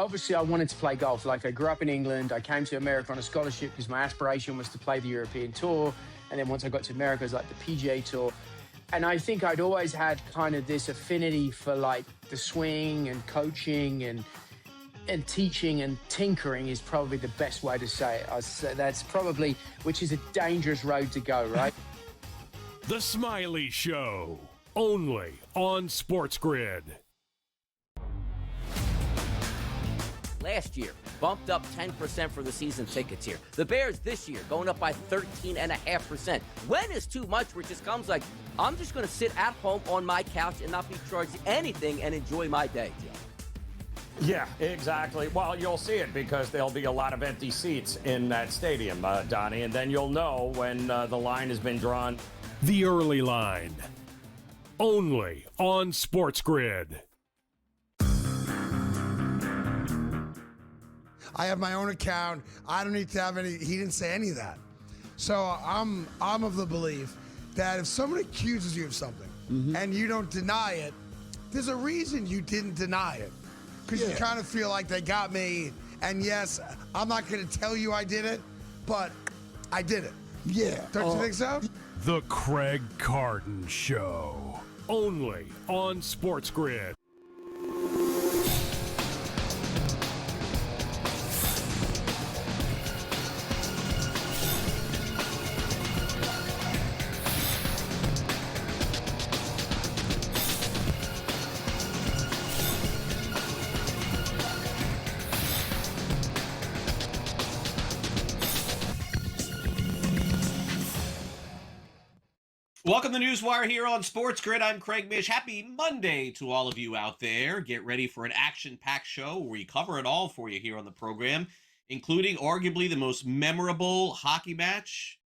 obviously I wanted to play golf. Like, I grew up in England. I came to America on a scholarship because my aspiration was to play the European Tour. And then once I got to America, it was like the PGA Tour. And I think I'd always had kind of this affinity for like the swing and coaching and teaching, and tinkering is probably the best way to say it. That's probably, which is a dangerous road to go, right? The Smiley Show, only on SportsGrid. Last year, bumped up 10% for the season tickets here. The Bears this year going up by 13.5%. When is too much where it just comes like, I'm just going to sit at home on my couch and not be charged anything and enjoy my day, Joe? Yeah, exactly. Well, you'll see it because there'll be a lot of empty seats in that stadium, Donnie, and then you'll know when the line has been drawn. The Early Line, only on SportsGrid. I have my own account. I don't need to have any. He didn't say any of that. So I'm of the belief that if someone accuses you of something and you don't deny it, there's a reason you didn't deny it. Because you kind of feel like they got me. And yes, I'm not going to tell you I did it, but I did it. Yeah. Don't you think so? The Craig Carton Show, only on SportsGrid. Welcome to NewsWire here on SportsGrid. I'm Craig Mish. Happy Monday to all of you out there. Get ready for an action-packed show where we cover it all for you here on the program, including arguably the most memorable hockey match,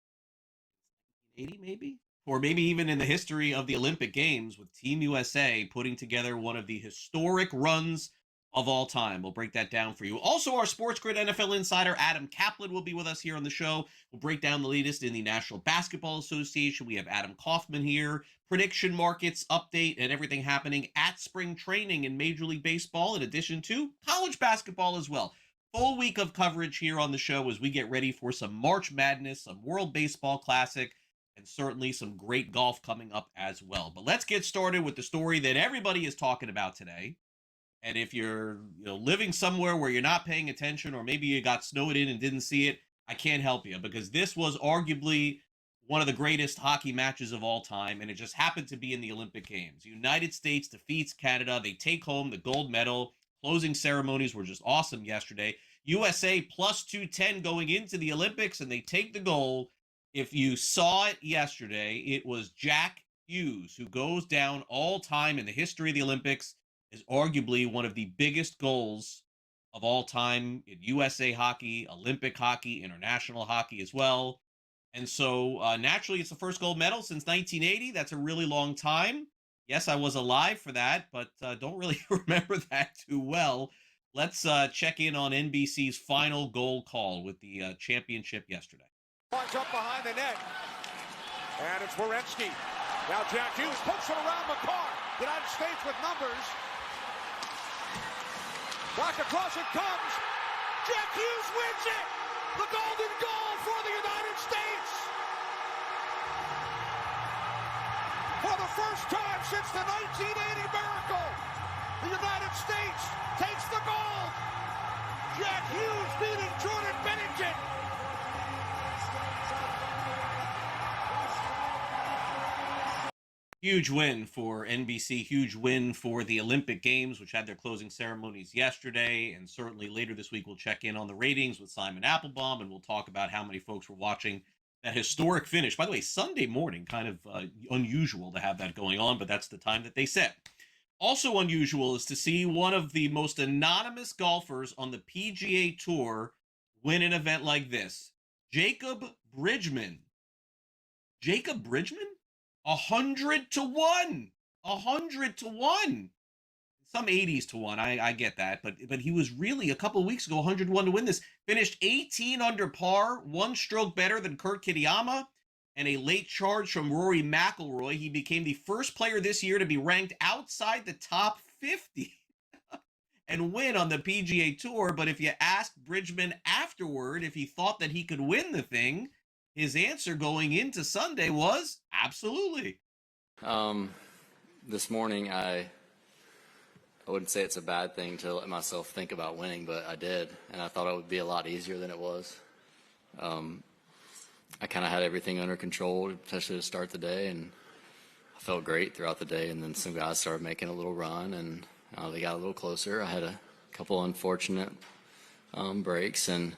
80 maybe? Or maybe even in the history of the Olympic Games, with Team USA putting together one of the historic runs of all time. We'll break that down for you. Also, our SportsGrid NFL insider, Adam Kaplan, will be with us here on the show. We'll break down the latest in the National Basketball Association. We have Adam Kaufman here. Prediction markets update and everything happening at spring training in Major League Baseball, in addition to college basketball as well. Full week of coverage here on the show as we get ready for some March Madness, some World Baseball Classic, and certainly some great golf coming up as well. But let's get started with the story that everybody is talking about today. And if you're living somewhere where you're not paying attention, or maybe you got snowed in and didn't see it, I can't help you, because this was arguably one of the greatest hockey matches of all time, and it just happened to be in the Olympic Games. United States defeats Canada. They take home the gold medal. Closing ceremonies were just awesome yesterday. USA plus 210 going into the Olympics, and they take the gold. If you saw it yesterday, it was Jack Hughes, who goes down all time in the history of the Olympics, is arguably one of the biggest goals of all time in USA hockey, Olympic hockey, international hockey as well. And so naturally, it's the first gold medal since 1980. That's a really long time. Yes, I was alive for that, but don't really remember that too well. Let's check in on NBC's final goal call with the championship yesterday. Punch up behind the net. And it's Werenski. Now Jack Hughes puts it around McCarr. United States with numbers. Back across it comes. Jack Hughes wins it. The golden goal for the United States. For the first time since the 1980 miracle, the United States takes the gold. Jack Hughes beating Jordan Bennington. Huge win for NBC, huge win for the Olympic Games, which had their closing ceremonies yesterday. And certainly later this week, we'll check in on the ratings with Simon Applebaum, and we'll talk about how many folks were watching that historic finish. By the way, Sunday morning, kind of unusual to have that going on, but that's the time that they set. Also unusual is to see one of the most anonymous golfers on the PGA Tour win an event like this. Jacob Bridgman. Jacob Bridgman? 100 to 1. 100 to 1. Some 80s to 1. I get that. But he was really, a couple of weeks ago, 101 to win this. Finished 18 under par, one stroke better than Kurt Kitayama, and a late charge from Rory McIlroy. He became the first player this year to be ranked outside the top 50. and win on the PGA Tour. But if you asked Bridgman afterward if he thought that he could win the thing, his answer going into Sunday was absolutely. This morning, I wouldn't say it's a bad thing to let myself think about winning, but I did, and I thought it would be a lot easier than it was. I kind of had everything under control, especially to start the day, and I felt great throughout the day. And then some guys started making a little run, and they got a little closer. I had a couple unfortunate breaks, and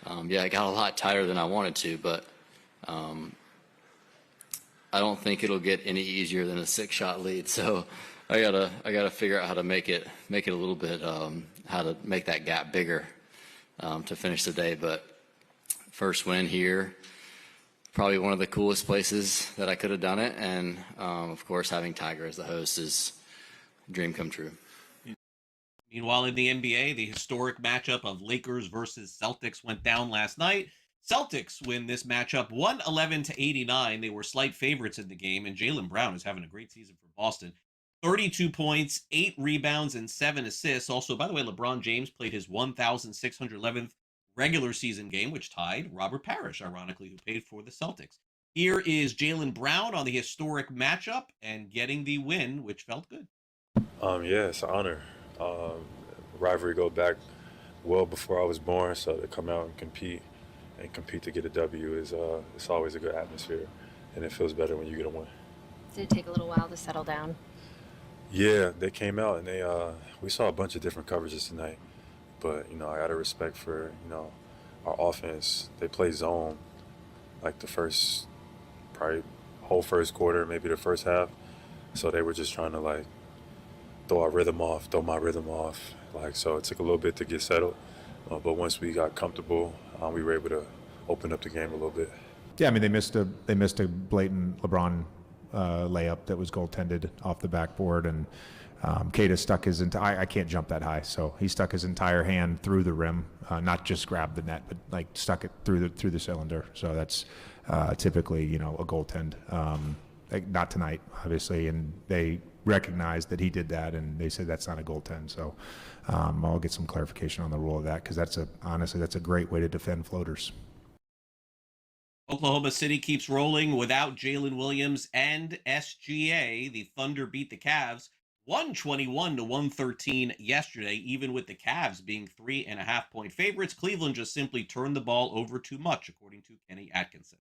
I got a lot tighter than I wanted to, but I don't think it'll get any easier than a 6-shot lead. So I gotta figure out how to make it a little bit, how to make that gap bigger to finish the day. But first win here, probably one of the coolest places that I could have done it. And of course, having Tiger as the host is a dream come true. Meanwhile, in the NBA, the historic matchup of Lakers versus Celtics went down last night. Celtics win this matchup 111-89. They were slight favorites in the game, and Jaylen Brown is having a great season for Boston. 32 points, 8 rebounds, and 7 assists. Also, by the way, LeBron James played his 1,611th regular season game, which tied Robert Parrish, ironically, who played for the Celtics. Here is Jaylen Brown on the historic matchup and getting the win, which felt good. It's an honor. Rivalry go back well before I was born, so to come out and compete to get a W is it's always a good atmosphere, and it feels better when you get a win. Did it take a little while to settle down? Yeah, they came out and we saw a bunch of different coverages tonight, but I got a respect for our offense. They play zone like the first probably whole first quarter, maybe the first half, so they were just trying to throw my rhythm off. So it took a little bit to get settled, but once we got comfortable, we were able to open up the game a little bit. Yeah, I mean they missed a blatant LeBron layup that was goaltended off the backboard, and Keita stuck his entire. I can't jump that high, so he stuck his entire hand through the rim, not just grabbed the net, but stuck it through the cylinder. So that's typically a goaltend. Not tonight, obviously, and they recognized that he did that, and they said that's not a goaltend. So I'll get some clarification on the rule of that, because honestly that's a great way to defend floaters. Oklahoma City keeps rolling without Jalen Williams and SGA. The Thunder beat the Cavs 121-113 yesterday, even with the Cavs being 3.5-point favorites. Cleveland just simply turned the ball over too much, according to Kenny Atkinson.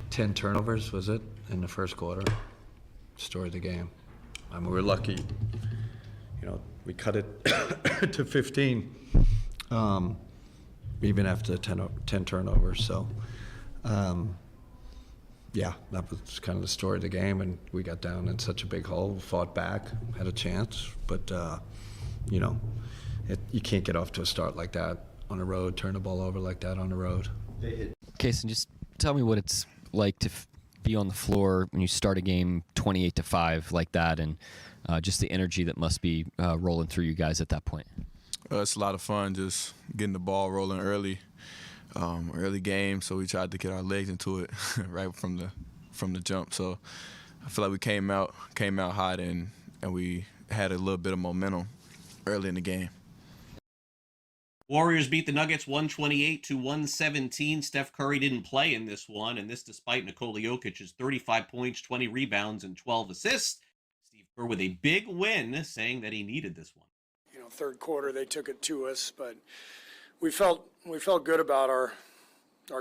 10 turnovers, was it, in the first quarter? Story of the game. I mean, we're lucky. We cut it to 15, even after 10 turnovers. So, that was kind of the story of the game. And we got down in such a big hole, fought back, had a chance. But, you can't get off to a start like that on the road, turn the ball over like that on the road. Kason, just tell me what it's like to be on the floor when you start a game 28-5 like that, and just the energy that must be rolling through you guys at that point. It's a lot of fun just getting the ball rolling early game, so we tried to get our legs into it right from the jump. So I feel like we came out hot, and we had a little bit of momentum early in the game. Warriors beat the Nuggets 128-117. Steph Curry didn't play in this one, and this despite Nikola Jokic's 35 points, 20 rebounds, and 12 assists. Steve Kerr with a big win, saying that he needed this one. Third quarter they took it to us, but we felt good about our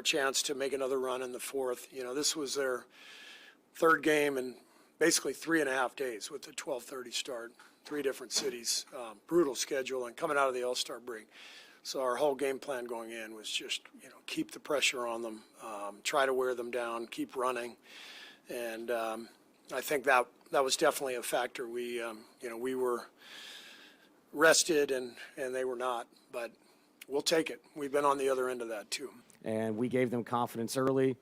chance to make another run in the fourth. This was their third game in basically 3.5 days with the 12:30 start. 3 different cities, brutal schedule, and coming out of the All-Star break. So our whole game plan going in was just, keep the pressure on them, try to wear them down, keep running. And I think that was definitely a factor. We were rested and they were not, but we'll take it. We've been on the other end of that too. And we gave them confidence early.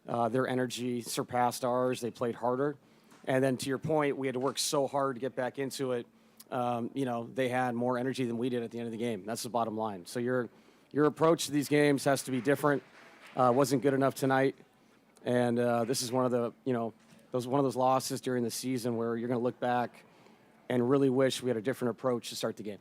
Their energy surpassed ours. They played harder. And then to your point, we had to work so hard to get back into it. They had more energy than we did at the end of the game. That's the bottom line. So your approach to these games has to be different. Wasn't good enough tonight. And this is one of the, one of those losses during the season where you're going to look back and really wish we had a different approach to start the game.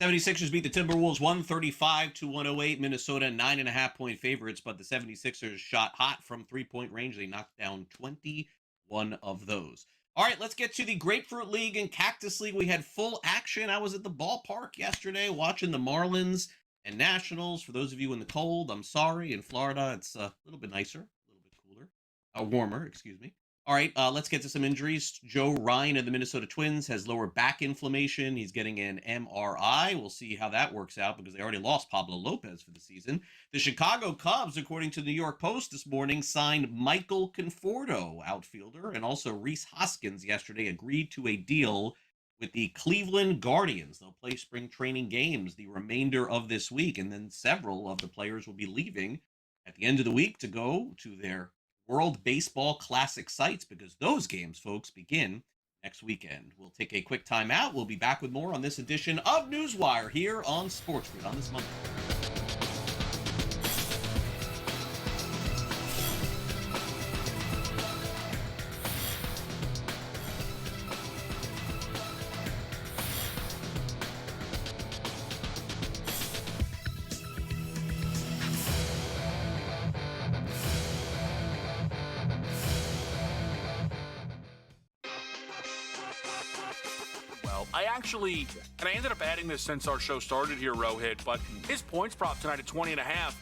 76ers beat the Timberwolves 135-108. Minnesota 9.5-point favorites, but the 76ers shot hot from three-point range. They knocked down 21 of those. All right, let's get to the Grapefruit League and Cactus League. We had full action. I was at the ballpark yesterday watching the Marlins and Nationals. For those of you in the cold, I'm sorry. In Florida, it's a little bit nicer, a little bit cooler, warmer, excuse me. All right, let's get to some injuries. Joe Ryan of the Minnesota Twins has lower back inflammation. He's getting an MRI. We'll see how that works out because they already lost Pablo Lopez for the season. The Chicago Cubs, according to the New York Post this morning, signed Michael Conforto, outfielder, and also Rhys Hoskins yesterday agreed to a deal with the Cleveland Guardians. They'll play spring training games the remainder of this week, and then several of the players will be leaving at the end of the week to go to their World Baseball Classic sites because those games, folks, begin next weekend. We'll take a quick time out. We'll be back with more on this edition of NewsWire here on SportsGrid on this Monday. And I ended up adding this since our show started here, Rohit, but his points prop tonight at 20.5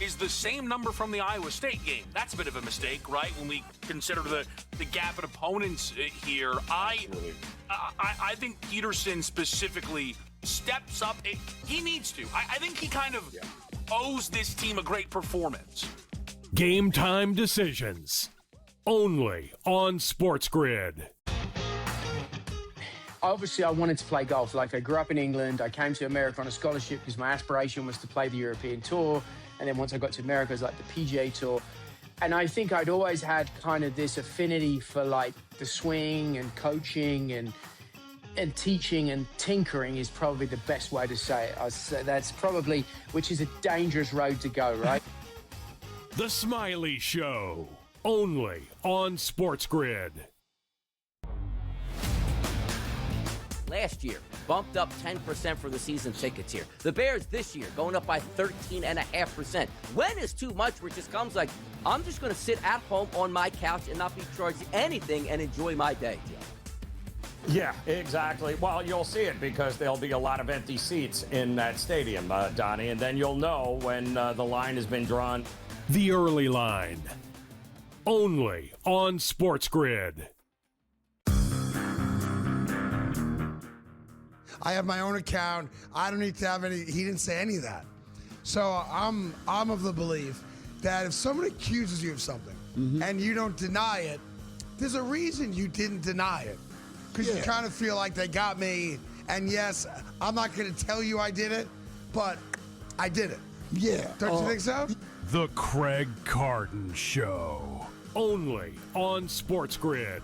is the same number from the Iowa State game. That's a bit of a mistake, right? When we consider the gap in opponents here, I think Peterson specifically steps up. He needs to. I think he kind of owes this team a great performance. Game time decisions. Only on SportsGrid. Obviously, I wanted to play golf. Like, I grew up in England. I came to America on a scholarship because my aspiration was to play the European Tour. And then once I got to America, it was like the PGA Tour. And I think I'd always had kind of this affinity for, like, the swing and coaching and teaching and tinkering is probably the best way to say it. That's probably, which is a dangerous road to go, right? The Smiley Show. Only on SportsGrid. Last year, bumped up 10% for the season tickets here. The Bears this year going up by 13.5%. When is too much where it just comes like, I'm just going to sit at home on my couch and not be charged anything and enjoy my day. Yeah, exactly. Well, you'll see it because there'll be a lot of empty seats in that stadium, Donnie, and then you'll know when the line has been drawn. The early line. Only on SportsGrid. I have my own account. I don't need to have any. He didn't say any of that. So I'm of the belief that if someone accuses you of something and you don't deny it, there's a reason you didn't deny it. Because you kind of feel like they got me. And yes, I'm not going to tell you I did it, but I did it. Yeah. Don't you think so? The Craig Carton Show. Only on SportsGrid.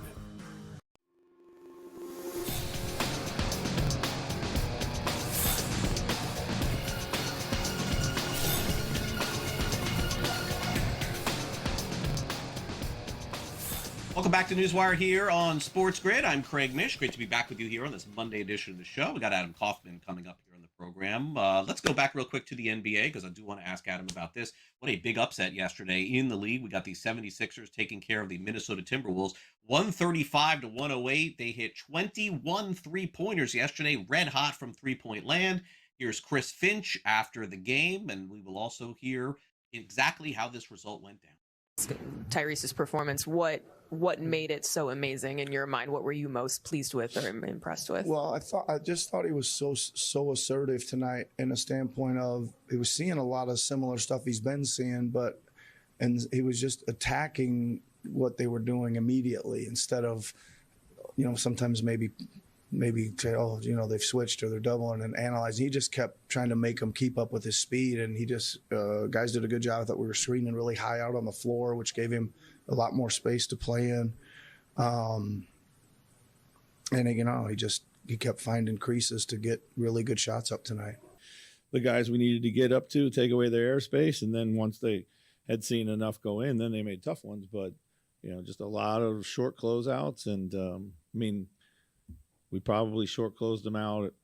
Welcome back to NewsWire here on SportsGrid. I'm Craig Mish. Great to be back with you here on this Monday edition of the show. We got Adam Kaufman coming up here on the program. Let's go back real quick to the NBA because I do want to ask Adam about this. What a big upset yesterday in the league. We got the 76ers taking care of the Minnesota Timberwolves. 135-108. They hit 21 three-pointers yesterday, red hot from three-point land. Here's Chris Finch after the game, and we will also hear exactly how this result went down. Tyrese's performance, what made it so amazing in your mind? What were you most pleased with or impressed with? Well, I just thought he was so assertive tonight in a standpoint of he was seeing a lot of similar stuff he's been seeing, and he was just attacking what they were doing immediately instead of, sometimes maybe say, they've switched or they're doubling and analyzing. He just kept trying to make them keep up with his speed, and he just guys did a good job. I thought we were screening really high out on the floor, which gave him a lot more space to play in. And he kept finding creases to get really good shots up tonight. The guys we needed to get up to, take away their airspace, and then once they had seen enough go in, then they made tough ones. But just a lot of short closeouts, and We probably short closed them out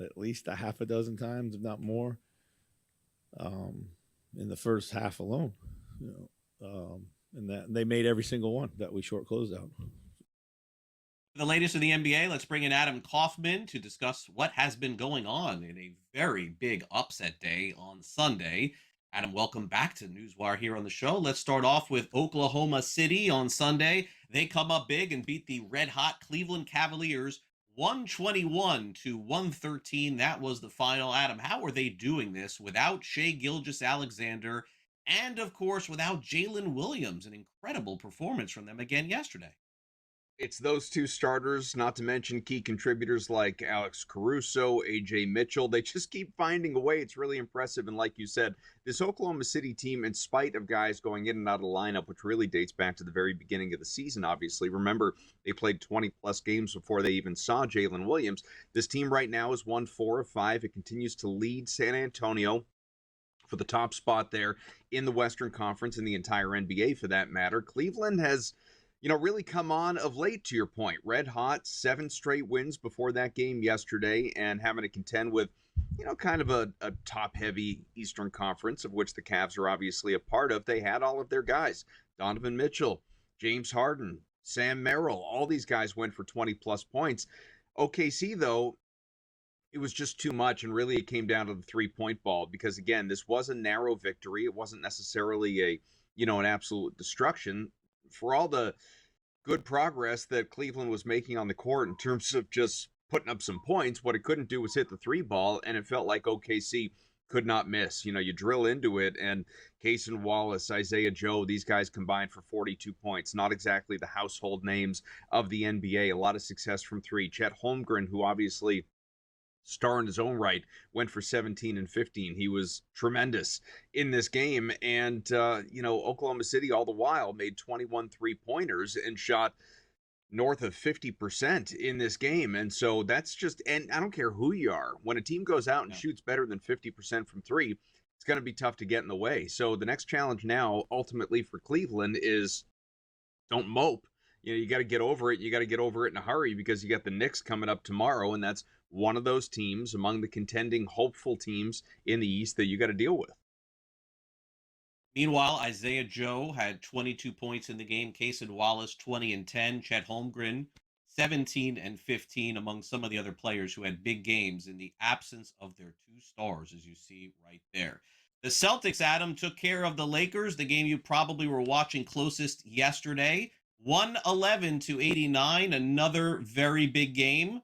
at least a half a dozen times, if not more, in the first half alone. And that they made every single one that we short closed out. The latest in the NBA, let's bring in Adam Kaufman to discuss what has been going on in a very big upset day on Sunday. Adam, welcome back to NewsWire here on the show. Let's start off with Oklahoma City on Sunday. They come up big and beat the red-hot Cleveland Cavaliers 121-113. That was the final. Adam, how are they doing this without Shai Gilgeous-Alexander and, of course, without Jalen Williams? An incredible performance from them again yesterday. It's those two starters, not to mention key contributors like Alex Caruso, AJ Mitchell. They just keep finding a way. It's really impressive. And like you said, this Oklahoma City team, in spite of guys going in and out of the lineup, which really dates back to the very beginning of the season, obviously. Remember, they played 20-plus games before they even saw Jalen Williams. This team right now has won 4 of 5. It continues to lead San Antonio for the top spot there in the Western Conference, in the entire NBA for that matter. Cleveland has really come on of late, to your point. Red hot, 7 straight wins before that game yesterday, and having to contend with, kind of a top-heavy Eastern Conference, of which the Cavs are obviously a part of. They had all of their guys. Donovan Mitchell, James Harden, Sam Merrill, all these guys went for 20-plus points. OKC, though, it was just too much, and really it came down to the three-point ball, because, again, this was a narrow victory. It wasn't necessarily an absolute destruction. For all the good progress that Cleveland was making on the court in terms of just putting up some points, what it couldn't do was hit the 3 ball, and it felt like OKC could not miss. You drill into it, and Cason Wallace, Isaiah Joe, these guys combined for 42 points. Not exactly the household names of the NBA. A lot of success from 3. Chet Holmgren, who obviously star in his own right, went for 17 and 15. He was tremendous in this game. And, Oklahoma City all the while made 21 3-pointers and shot north of 50% in this game. And so that's just, and I don't care who you are, when a team goes out and shoots better than 50% from 3, it's going to be tough to get in the way. So the next challenge now, ultimately for Cleveland, is don't mope. You got to get over it. You got to get over it in a hurry, because you got the Knicks coming up tomorrow, and that's one of those teams among the contending hopeful teams in the East that you got to deal with. Meanwhile, Isaiah Joe had 22 points in the game. Cason Wallace, 20 and 10. Chet Holmgren, 17 and 15, among some of the other players who had big games in the absence of their 2 stars, as you see right there. The Celtics, Adam, took care of the Lakers, the game you probably were watching closest yesterday. 111-89, another very big game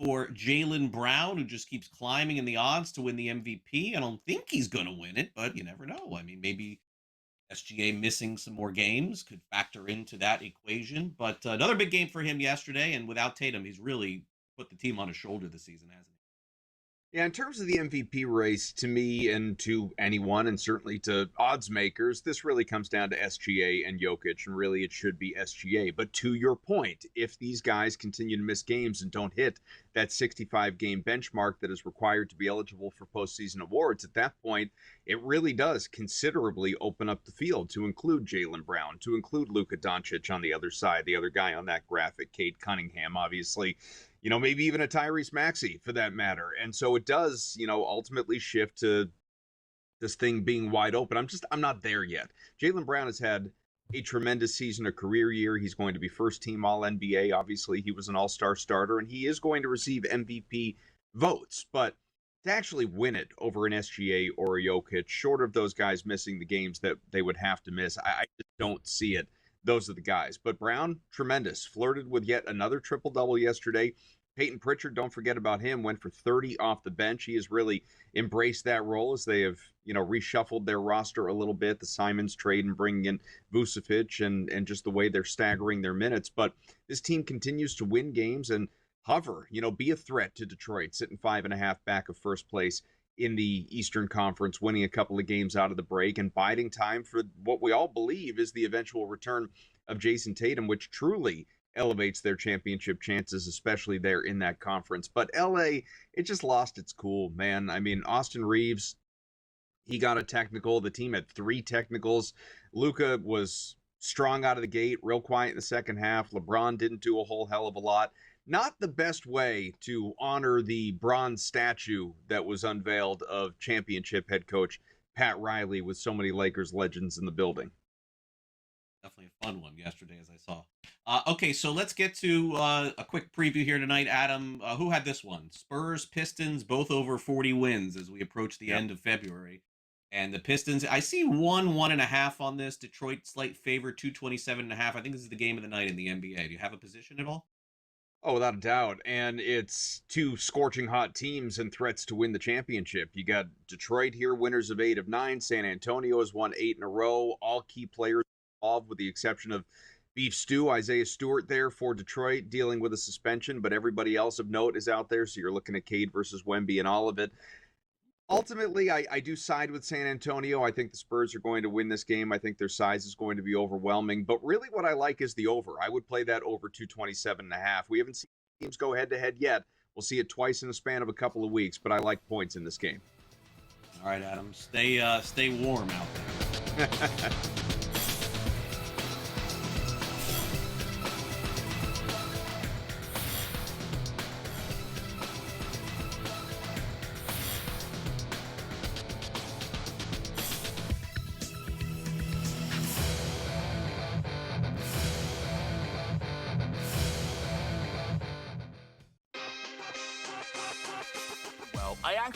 for Jaylen Brown, who just keeps climbing in the odds to win the MVP. I don't think he's going to win it, but you never know. I mean, maybe SGA missing some more games could factor into that equation. But another big game for him yesterday, and without Tatum, he's really put the team on his shoulder this season, hasn't he? Yeah, in terms of the MVP race, to me and to anyone, and certainly to odds makers, this really comes down to SGA and Jokic, and really it should be SGA. But to your point, if these guys continue to miss games and don't hit that 65-game benchmark that is required to be eligible for postseason awards, at that point, it really does considerably open up the field to include Jaylen Brown, to include Luka Doncic on the other side, the other guy on that graphic, Cade Cunningham, obviously. Maybe even a Tyrese Maxey for that matter. And so it does, ultimately shift to this thing being wide open. I'm not there yet. Jaylen Brown has had a tremendous season, a career year. He's going to be first team All-NBA. Obviously, he was an all-star starter, and he is going to receive MVP votes. But to actually win it over an SGA or a Jokic, short of those guys missing the games that they would have to miss, I just don't see it. Those are the guys. But Brown, tremendous. Flirted with yet another triple-double yesterday. Peyton Pritchard, don't forget about him, went for 30 off the bench. He has really embraced that role as they have, reshuffled their roster a little bit. The Simons trade and bringing in Vucevic and just the way they're staggering their minutes. But this team continues to win games and hover, be a threat to Detroit, sitting 5.5 back of first place in the Eastern Conference, winning a couple of games out of the break and biding time for what we all believe is the eventual return of Jason Tatum, which truly elevates their championship chances, especially there in that conference. But LA, it just lost its cool, man. I mean, Austin Reeves, he got a technical. The team had 3 technicals. Luka was strong out of the gate, real quiet in the second half. LeBron didn't do a whole hell of a lot. not the best way to honor the bronze statue that was unveiled of championship head coach Pat Riley with so many Lakers legends in the building. Definitely a fun one yesterday, as I saw. Okay, so let's get to a quick preview here tonight. Adam, who had this one? Spurs, Pistons, both over 40 wins as we approach the end of February. And the Pistons, I see 1.5 on this. Detroit slight favorite, 227.5. I think this is the game of the night in the NBA. Do you have a position at all? Oh, without a doubt. And it's two scorching hot teams and threats to win the championship. You got Detroit here, winners of 8 of 9. San Antonio has won 8 in a row. All key players involved with the exception of Beef Stew, Isaiah Stewart there for Detroit, dealing with a suspension, but everybody else of note is out there. So you're looking at Cade versus Wemby and all of it. Ultimately, I do side with San Antonio. I think the Spurs are going to win this game. I think their size is going to be overwhelming. But really what I like is the over. I would play that over 227.5. We haven't seen teams go head-to-head yet. We'll see it twice in the span of a couple of weeks, but I like points in this game. All right, Adam, stay warm out there.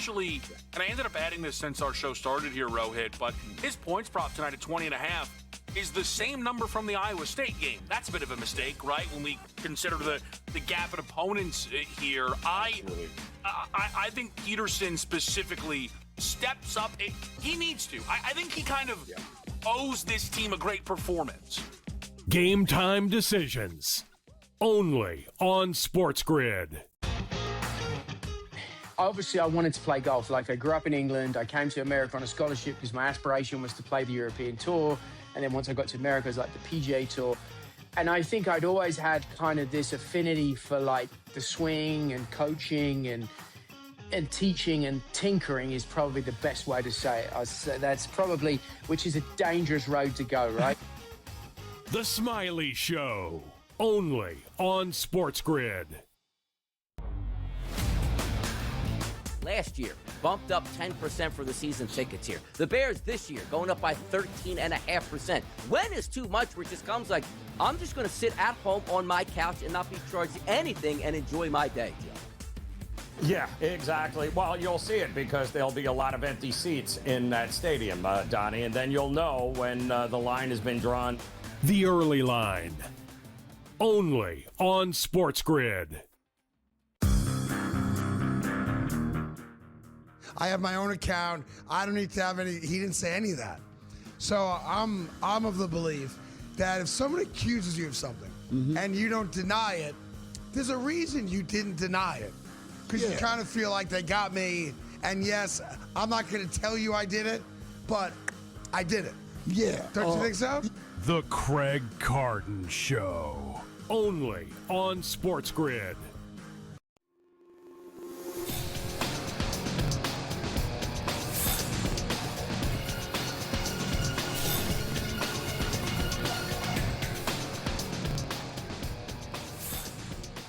And I ended up adding this since our show started here, Rohit, but his points prop tonight at 20.5 is the same number from the Iowa State game. That's a bit of a mistake, right? When we consider the gap in opponents here. I think Peterson specifically steps up. He needs to. I think he kind of owes this team a great performance. Game time decisions. Only on SportsGrid. Obviously, I wanted to play golf. Like, I grew up in England. I came to America on a scholarship because my aspiration was to play the European Tour. And then once I got to America, it was like the PGA Tour. And I think I'd always had kind of this affinity for, like, the swing and coaching and teaching and tinkering is probably the best way to say it. I'd say that's probably, which is a dangerous road to go, right? The Smiley Show. Only on SportsGrid. Last year, bumped up 10% for the season tickets here. The Bears this year going up by 13.5%. When is too much where it just comes like, I'm just going to sit at home on my couch and not be charged anything and enjoy my day, Joe? Yeah, exactly. Well, you'll see it because there'll be a lot of empty seats in that stadium, Donnie, and then you'll know when the line has been drawn. The early line. Only on SportsGrid. I have my own account. I don't need to have any. He didn't say any of that. So I'm of the belief that if someone accuses you of something and you don't deny it, there's a reason you didn't deny it. Because you kind of feel like they got me. And yes, I'm not going to tell you I did it, but I did it. Yeah. Don't you think so? The Craig Carton Show. Only on SportsGrid.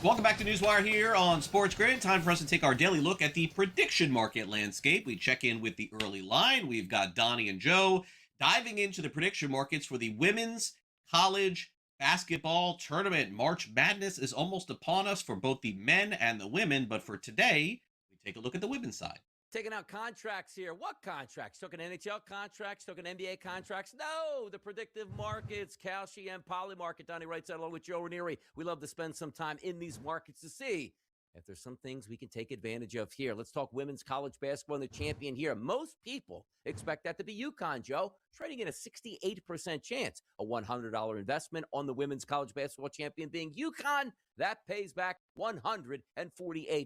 Welcome back to NewsWire here on SportsGrid. Time for us to take our daily look at the prediction market landscape. We check in with the early line. We've got Donnie and Joe diving into the prediction markets for the women's college basketball tournament. March Madness is almost upon us for both the men and the women, but for today, we take a look at the women's side. Taking out contracts here. What contracts? Took an NHL contracts? Took an NBA contracts? No, the predictive markets, Kalshi and Poly Market. Donnie writes out along with Joe Ranieri. We love to spend some time in these markets to see if there's some things we can take advantage of here. Let's talk women's college basketball and the champion here. Most people expect that to be UConn, Joe, trading in a 68% chance. A $100 investment on the women's college basketball champion being UConn. That pays back $148,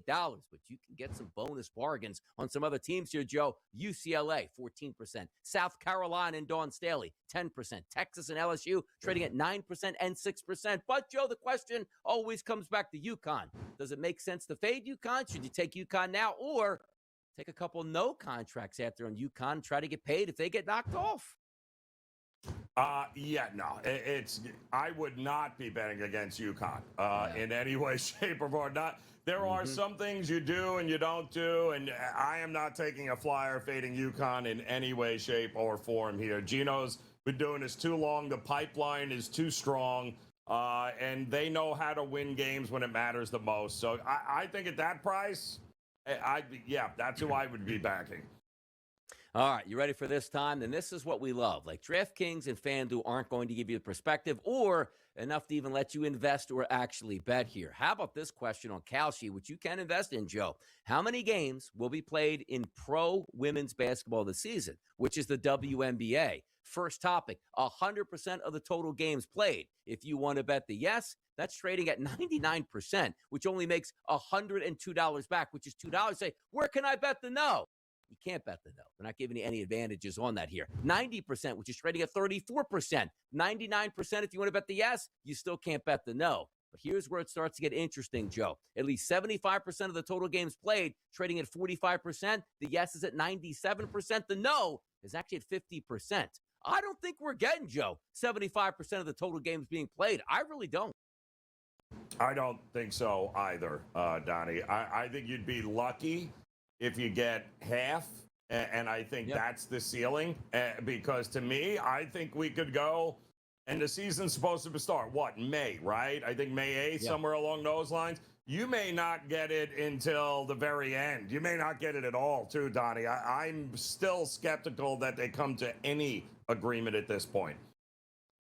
but you can get some bonus bargains on some other teams here, Joe. UCLA, 14%. South Carolina and Dawn Staley, 10%. Texas and LSU trading at 9% and 6%. But, Joe, the question always comes back to UConn. Does it make sense to fade UConn? Should you take UConn now or take a couple no contracts after on UConn and try to get paid if they get knocked off? I would not be betting against UConn in any way, shape, or form. There are some things you do and you don't do, and I am not taking a flyer fading UConn in any way, shape, or form here. Gino's been doing this too long. The pipeline is too strong, and they know how to win games when it matters the most. So I think at that price, that's who I would be backing. All right, you ready for this time? Then this is what we love. Like DraftKings and FanDuel aren't going to give you the perspective or enough to even let you invest or actually bet here. How about this question on Kalshi, which you can invest in, Joe? How many games will be played in pro women's basketball this season, which is the WNBA? First topic, 100% of the total games played. If you want to bet the yes, that's trading at 99%, which only makes $102 back, which is $2. Say, where can I bet the no? You can't bet the no. We're not giving you any advantages on that here. 90%, which is trading at 34%. 99%, if you want to bet the yes, you still can't bet the no. But here's where it starts to get interesting, Joe. At least 75% of the total games played, trading at 45%. The yes is at 97%. The no is actually at 50%. I don't think we're getting, Joe, 75% of the total games being played. I really don't. I don't think so either, Donnie. I think you'd be lucky if you get half, and I think that's the ceiling. Because to me, I think we could go, and the season's supposed to start, May, right? I think May 8th, somewhere along those lines. You may not get it until the very end. You may not get it at all, too, Donnie. I'm still skeptical that they come to any agreement at this point.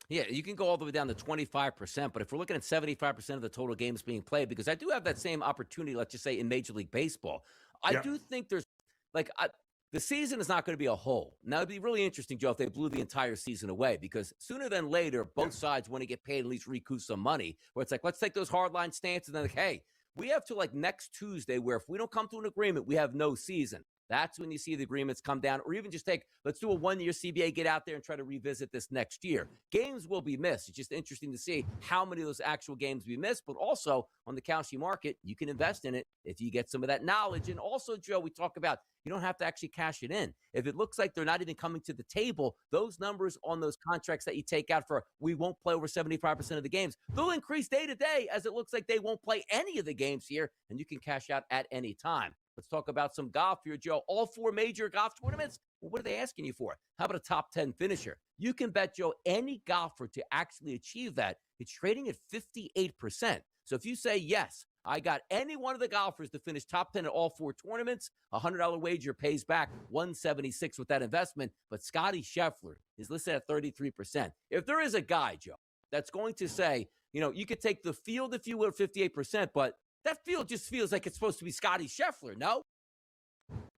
Yeah, you can go all the way down to 25%, but if we're looking at 75% of the total games being played, because I do have that same opportunity, let's just say, in Major League Baseball. I do think there's, the season is not going to be a whole. Now, it'd be really interesting, Joe, if they blew the entire season away, because sooner than later, both sides want to get paid, at least recoup some money, where it's like, let's take those hardline stances, and then, hey, we have till next Tuesday, where if we don't come to an agreement, we have no season. That's when you see the agreements come down, or even just let's do a one-year CBA, get out there and try to revisit this next year. Games will be missed. It's just interesting to see how many of those actual games we missed, but also on the Kalshi market, you can invest in it if you get some of that knowledge. And also, Joe, we talk about you don't have to actually cash it in. If it looks like they're not even coming to the table, those numbers on those contracts that you take out for we won't play over 75% of the games, they'll increase day to day as it looks like they won't play any of the games here, and you can cash out at any time. Let's talk about some golf here, Joe. All 4 major golf tournaments, well, what are they asking you for? How about a top 10 finisher? You can bet, Joe, any golfer to actually achieve that. It's trading at 58%. So if you say, yes, I got any one of the golfers to finish top 10 at all 4 tournaments, a $100 wager pays back $176 with that investment. But Scotty Scheffler is listed at 33%. If there is a guy, Joe, that's going to say, you could take the field, if you will, 58%, but that field just feels like it's supposed to be Scotty Scheffler, no?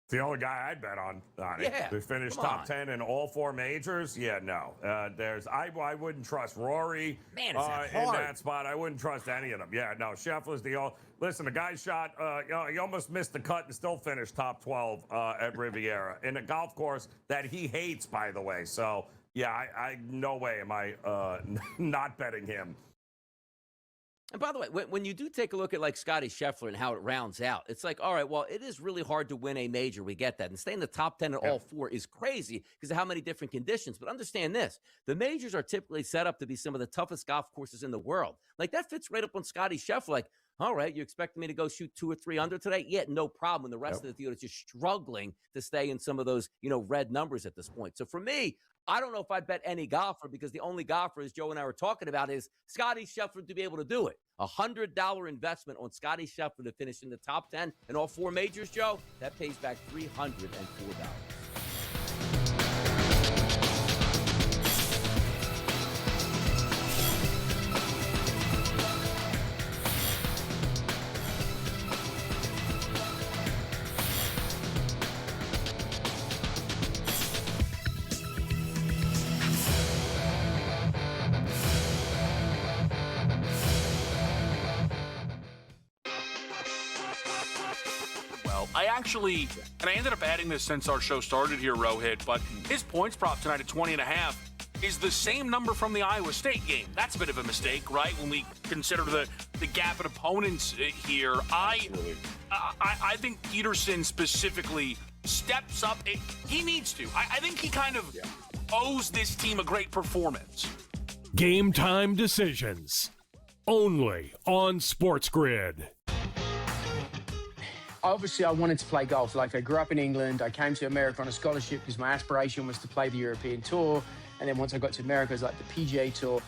The only guy I'd bet on it. Yeah, to finish top 10 in all 4 majors. Yeah, no. I wouldn't trust Rory in that spot. I wouldn't trust any of them. Yeah, no. Scheffler's listen, the guy shot. He almost missed the cut and still finished top 12 at Riviera in a golf course that he hates, by the way. So yeah, I no way am I not betting him. And by the way, when you do take a look at Scotty Scheffler and how it rounds out, it's like, all right, well, it is really hard to win a major. We get that. And staying in the top 10 in all 4 is crazy because of how many different conditions. But understand this. The majors are typically set up to be some of the toughest golf courses in the world. That fits right up on Scotty Scheffler. All right, you expect me to go shoot 2 or 3 under today? Yeah, no problem. And the rest of the field is just struggling to stay in some of those, red numbers at this point. So for me, I don't know if I'd bet any golfer because the only golfer, as Joe and I were talking about, is Scotty Scheffler to be able to do it. $100 investment on Scotty Scheffler to finish in the top 10 in all 4 majors, Joe, that pays back $304. And I ended up adding this since our show started here, Rohit, but his points prop tonight at 20.5 is the same number from the Iowa State game. That's a bit of a mistake, right? When we consider the gap in opponents here. I think Peterson specifically steps up. He needs to. I think he kind of owes this team a great performance. Game time decisions. Only on SportsGrid. Obviously, I wanted to play golf. Like, I grew up in England. I came to America on a scholarship because my aspiration was to play the European Tour. And then once I got to America, it was like the PGA Tour.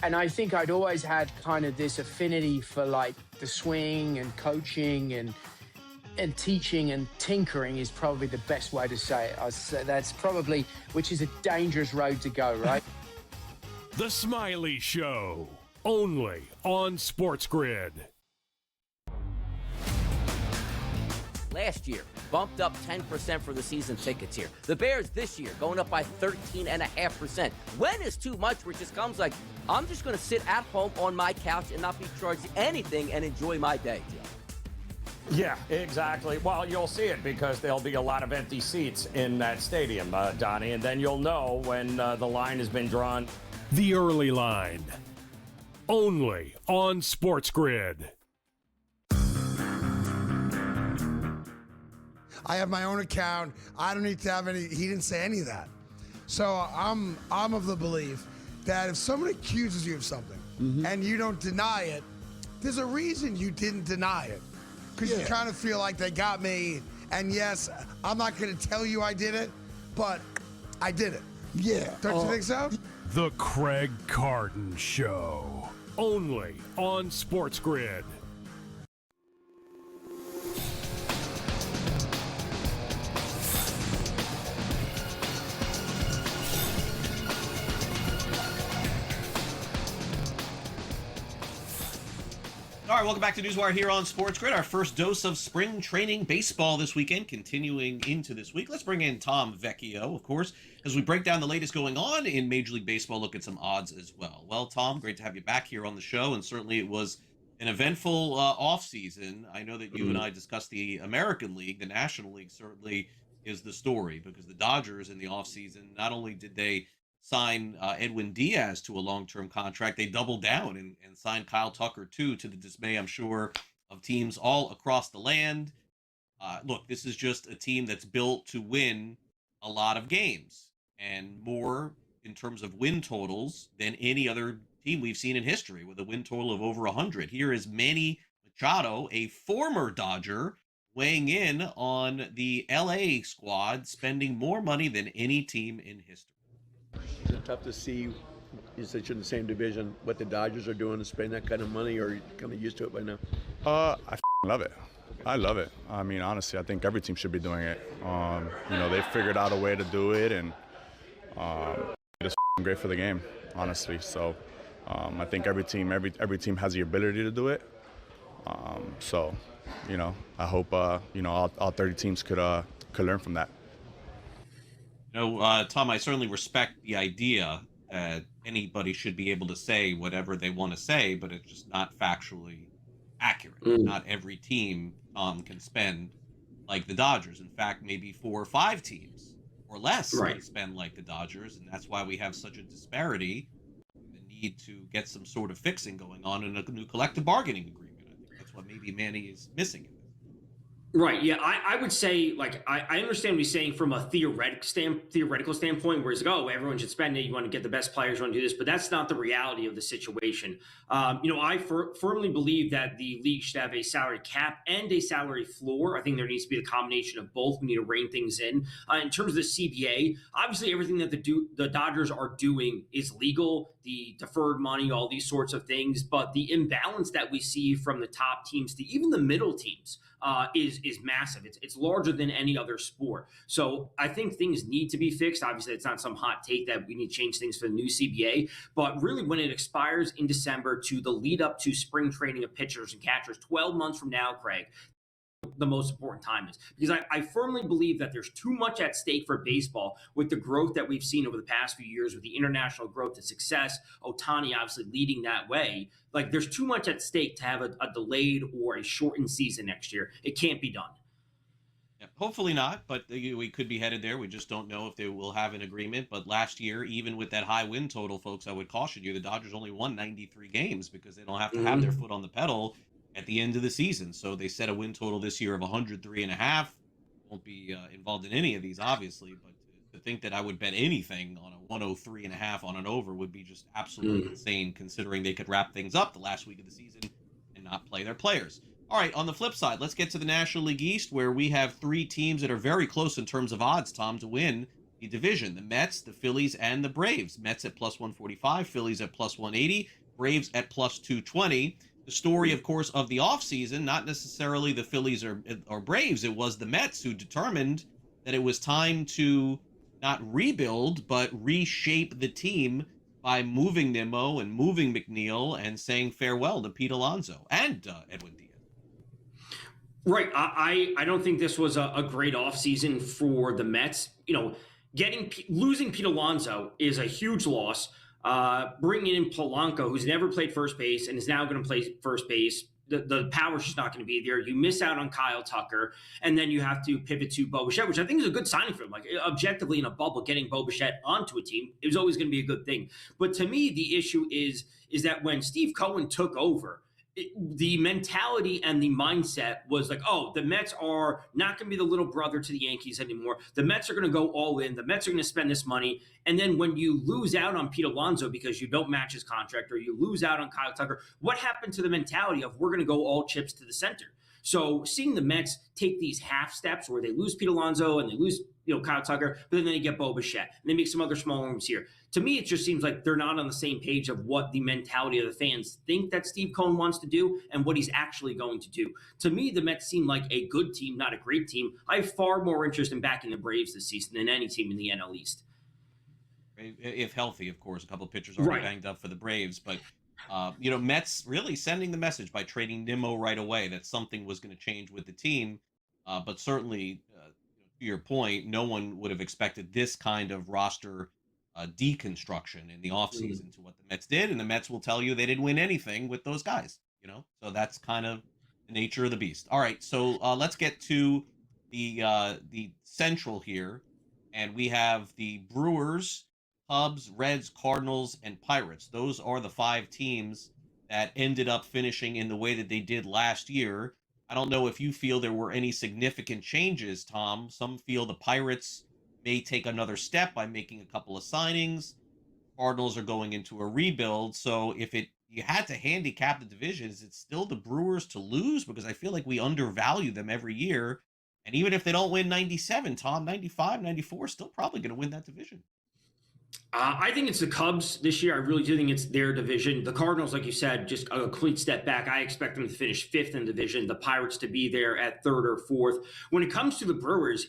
And I think I'd always had kind of this affinity for like the swing and coaching and teaching, and tinkering is probably the best way to say it. I'd say that's probably, which is a dangerous road to go, right? The Smiley Show. Only on SportsGrid. Last year, bumped up 10% for the season tickets here. The Bears this year going up by 13.5%. When is too much where it just comes like, I'm just going to sit at home on my couch and not be charged anything and enjoy my day, Joe? Yeah, exactly. Well, you'll see it because there'll be a lot of empty seats in that stadium, Donnie, and then you'll know when the line has been drawn. The Early Line. Only on SportsGrid. I have my own account. I don't need to have any. He didn't say any of that. So I'm of the belief that if someone accuses you of something and you don't deny it, there's a reason you didn't deny it. Because you kind of feel like they got me. And yes, I'm not going to tell you I did it, but I did it. Yeah. Don't you think so? The Craig Carton Show. Only on SportsGrid. All right, welcome back to NewsWire here on SportsGrid. Our first dose of spring training baseball this weekend, continuing into this week. Let's bring in Tom Vecchio, of course, as we break down the latest going on in Major League Baseball, look at some odds as well. Well, Tom, great to have you back here on the show, and certainly it was an eventful offseason. I know that you and I discussed the American League. The National League certainly is the story, because the Dodgers in the offseason, not only did they sign Edwin Diaz to a long-term contract, they doubled down and signed Kyle Tucker too, to the dismay, I'm sure, of teams all across the land. Look, this is just a team that's built to win a lot of games, and more in terms of win totals than any other team we've seen in history, with a win total of over 100. Here is Manny Machado, a former Dodger, weighing in on the LA squad spending more money than any team in history. Is it tough to see, you're such in the same division, what the Dodgers are doing to spend that kind of money, or are you kind of used to it by now? I love it. I love it. I mean, honestly, I think every team should be doing it. They figured out a way to do it, and it's great for the game, honestly. So I think every team has the ability to do it. I hope all 30 teams could learn from that. Tom, I certainly respect the idea that anybody should be able to say whatever they want to say, but it's just not factually accurate. Not every team can spend like the Dodgers. In fact, maybe 4 or 5 teams or less can spend like the Dodgers, and that's why we have such a disparity. The need to get some sort of fixing going on in a new collective bargaining agreement. I think that's what maybe Manny is missing. Right. Yeah. I would say, like, I understand what he's saying from a theoretical standpoint, where it's like, oh, everyone should spend it. You want to get the best players, you want to do this, but that's not the reality of the situation. I firmly believe that the league should have a salary cap and a salary floor. I think there needs to be a combination of both. We need to rein things in. In terms of the CBA, obviously everything that the Dodgers are doing is legal, the deferred money, all these sorts of things, but the imbalance that we see from the top teams to even the middle teams is massive. It's larger than any other sport. So I think things need to be fixed. Obviously, it's not some hot take that we need to change things for the new CBA, but really when it expires in December to the lead up to spring training of pitchers and catchers, 12 months from now, Craig, the most important time is, because I firmly believe that there's too much at stake for baseball with the growth that we've seen over the past few years, with the international growth and success, Ohtani obviously leading that way. Like, there's too much at stake to have a delayed or a shortened season next year. It can't be done. Yeah, hopefully not, but we could be headed there. We just don't know if they will have an agreement. But last year, even with that high win total, folks, I would caution you, the Dodgers only won 93 games because they don't have to have their foot on the pedal at the end of the season. So they set a win total this year of 103.5. Won't be involved in any of these, obviously, but To think that I would bet anything on a 103.5 on an over would be just absolutely insane, considering they could wrap things up the last week of the season and not play their players. All right, on the flip side, let's get to the National League East, where we have three teams that are very close in terms of odds, Tom, to win the division: the Mets, the Phillies, and the Braves. Mets at plus 145, Phillies at plus 180, Braves at plus 220. The story, of course, of the offseason, not necessarily the Phillies or Braves, it was the Mets who determined that it was time to not rebuild, but reshape the team by moving Nimmo and moving McNeil and saying farewell to Pete Alonso and Edwin Diaz. Right. I don't think this was a great offseason for the Mets. You know, losing Pete Alonso is a huge loss. Bringing in Polanco, who's never played first base and is now going to play first base, the power's just not going to be there. You miss out on Kyle Tucker, and then you have to pivot to Bo Bichette, which I think is a good signing for him. Like, objectively, in a bubble, getting Bo Bichette onto a team, it was always going to be a good thing. But to me, the issue is that when Steve Cohen took over, the mentality and the mindset was like, oh, the Mets are not going to be the little brother to the Yankees anymore. The Mets are going to go all in. The Mets are going to spend this money. And then when you lose out on Pete Alonso because you don't match his contract, or you lose out on Kyle Tucker, what happened to the mentality of we're going to go all chips to the center? So seeing the Mets take these half steps where they lose Pete Alonso and they lose, Kyle Tucker, but then they get Bo Bichette and they make some other small moves here. To me, it just seems like they're not on the same page of what the mentality of the fans think that Steve Cohen wants to do and what he's actually going to do. To me, the Mets seem like a good team, not a great team. I have far more interest in backing the Braves this season than any team in the NL East. If healthy, of course. A couple of pitchers already banged up for the Braves, but Mets really sending the message by trading Nimmo right away that something was going to change with the team. But certainly, to your point, no one would have expected this kind of roster deconstruction in the offseason to what the Mets did. And the Mets will tell you they didn't win anything with those guys, So that's kind of the nature of the beast. All right, so let's get to the Central here. And we have the Brewers, Cubs, Reds, Cardinals, and Pirates. Those are the five teams that ended up finishing in the way that they did last year. I don't know if you feel there were any significant changes, Tom. Some feel the Pirates may take another step by making a couple of signings. Cardinals are going into a rebuild. So if you had to handicap the divisions, it's still the Brewers to lose, because I feel like we undervalue them every year. And even if they don't win 97, Tom, 95, 94, still probably going to win that division. I think it's the Cubs this year. I really do think it's their division. The Cardinals, like you said, just a complete step back. I expect them to finish fifth in the division. The Pirates to be there at third or fourth. When it comes to the Brewers,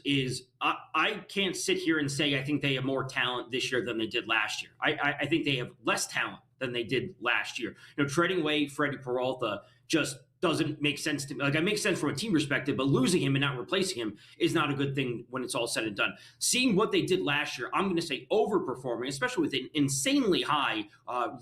I can't sit here and say I think they have more talent this year than they did last year. I think they have less talent than they did last year. Trading away Freddie Peralta just doesn't make sense to me. Like, it makes sense from a team perspective, but losing him and not replacing him is not a good thing when it's all said and done. Seeing what they did last year, I'm going to say overperforming, especially with an insanely high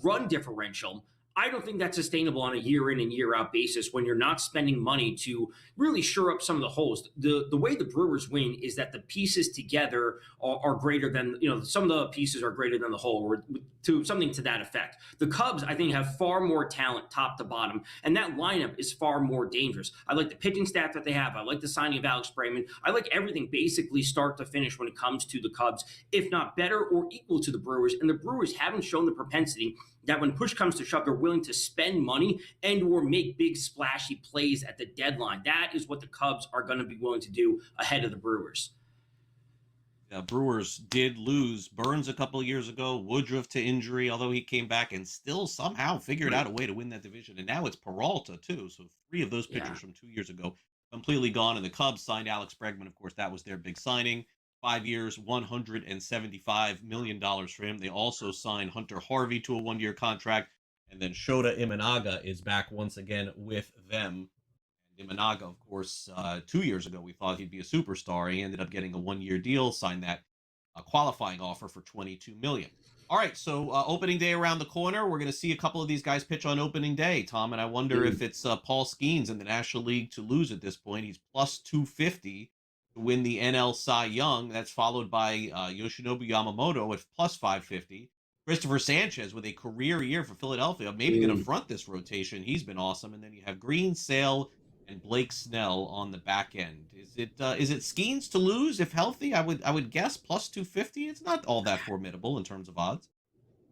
run differential. I don't think that's sustainable on a year in and year out basis when you're not spending money to really shore up some of the holes. The way the Brewers win is that the pieces together are greater than, some of the pieces are greater than the whole, or to something to that effect. The Cubs, I think, have far more talent top to bottom, and that lineup is far more dangerous. I like the pitching staff that they have. I like the signing of Alex Bregman. I like everything basically start to finish when it comes to the Cubs, if not better or equal to the Brewers. And the Brewers haven't shown the propensity that when push comes to shove, they're willing to spend money and or make big splashy plays at the deadline. That is what the Cubs are going to be willing to do ahead of the Brewers. Brewers did lose Burns a couple of years ago, Woodruff to injury, although he came back and still somehow figured out a way to win that division. And now it's Peralta, too. So three of those pitchers from 2 years ago completely gone. And the Cubs signed Alex Bregman. Of course, that was their big signing. 5 years, $175 million for him. They also signed Hunter Harvey to a one-year contract. And then Shota Imanaga is back once again with them. And Imanaga, of course, 2 years ago, we thought he'd be a superstar. He ended up getting a one-year deal, signed that qualifying offer for $22 million. All right, so opening day around the corner. We're going to see a couple of these guys pitch on opening day, Tom. And I wonder if it's Paul Skeens in the National League to lose at this point. He's plus 250. To win the NL Cy Young. That's followed by Yoshinobu Yamamoto at plus 550. Christopher Sanchez with a career year for Philadelphia, maybe going to front this rotation. He's been awesome. And then you have Green, Sale, and Blake Snell on the back end. Is it Skeens to lose if healthy? I would guess plus 250. It's not all that formidable in terms of odds.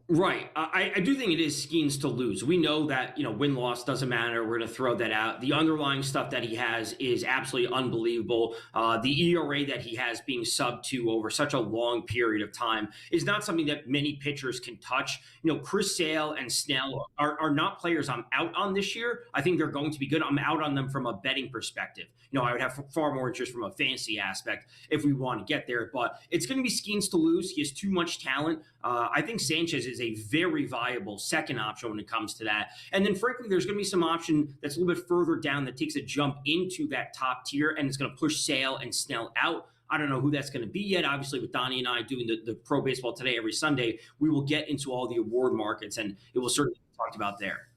Right. I do think it is Skeens to lose. We know that, win-loss doesn't matter. We're going to throw that out. The underlying stuff that he has is absolutely unbelievable. The ERA that he has being sub 2 over such a long period of time is not something that many pitchers can touch. Chris Sale and Snell are not players I'm out on this year. I think they're going to be good. I'm out on them from a betting perspective. I would have far more interest from a fantasy aspect if we want to get there. But it's going to be Skeens to lose. He has too much talent. I think Sanchez is a very viable second option when it comes to that. And then, frankly, there's going to be some option that's a little bit further down that takes a jump into that top tier, and it's going to push Sale and Snell out. I don't know who that's going to be yet. Obviously, with Donnie and I doing the Pro Baseball Today every Sunday, we will get into all the award markets, and it will certainly be talked about there.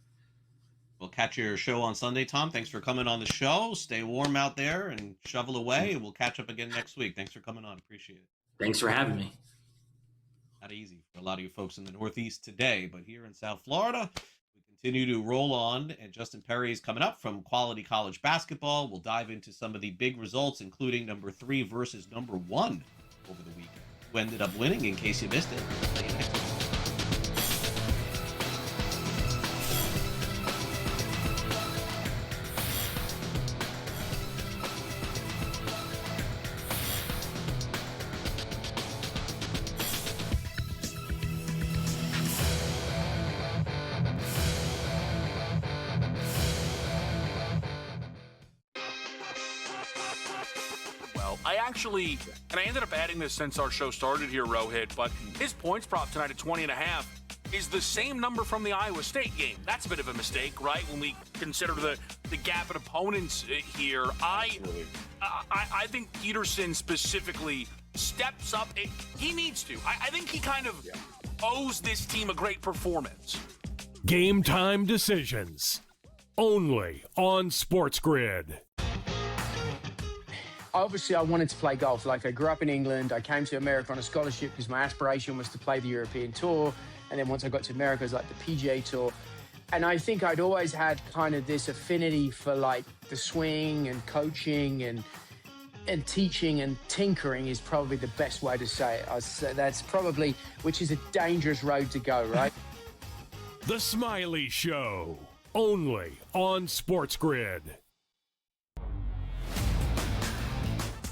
We'll catch your show on Sunday, Tom. Thanks for coming on the show. Stay warm out there and shovel away, and we'll catch up again next week. Thanks for coming on. Appreciate it. Thanks for having me. Not easy for a lot of you folks in the Northeast today, but here in South Florida, we continue to roll on, and Justin Perry is coming up from Quality College Basketball. We'll dive into some of the big results, including number 3 versus number 1 over the weekend. Who ended up winning, in case you missed it. We'll see you next week. And I ended up adding this since our show started here, Rohit, but his points prop tonight at 20.5 is the same number from the Iowa State game. That's a bit of a mistake, right? When we consider the gap in opponents here. I think Peterson specifically steps up. He needs to. I think he kind of owes this team a great performance. Game time decisions. Only on SportsGrid. Obviously, I wanted to play golf. Like, I grew up in England. I came to America on a scholarship because my aspiration was to play the European Tour. And then once I got to America, it was like the PGA Tour. And I think I'd always had kind of this affinity for like the swing and coaching and teaching and tinkering is probably the best way to say it. That's probably, which is a dangerous road to go, right? The Smiley Show. Only on SportsGrid.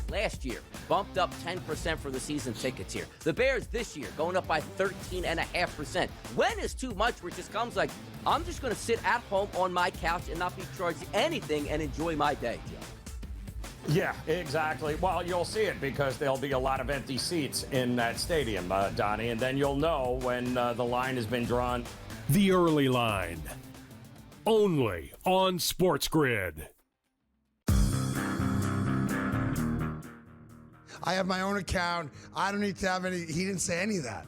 Last year, bumped up 10% for the season tickets here. The Bears this year going up by 13.5%. When is too much where it just comes like, I'm just going to sit at home on my couch and not be charged anything and enjoy my day, Joe? Yeah, exactly. Well, you'll see it because there'll be a lot of empty seats in that stadium, Donnie, and then you'll know when the line has been drawn. The early line. Only on SportsGrid. I have my own account. I don't need to have any. He didn't say any of that.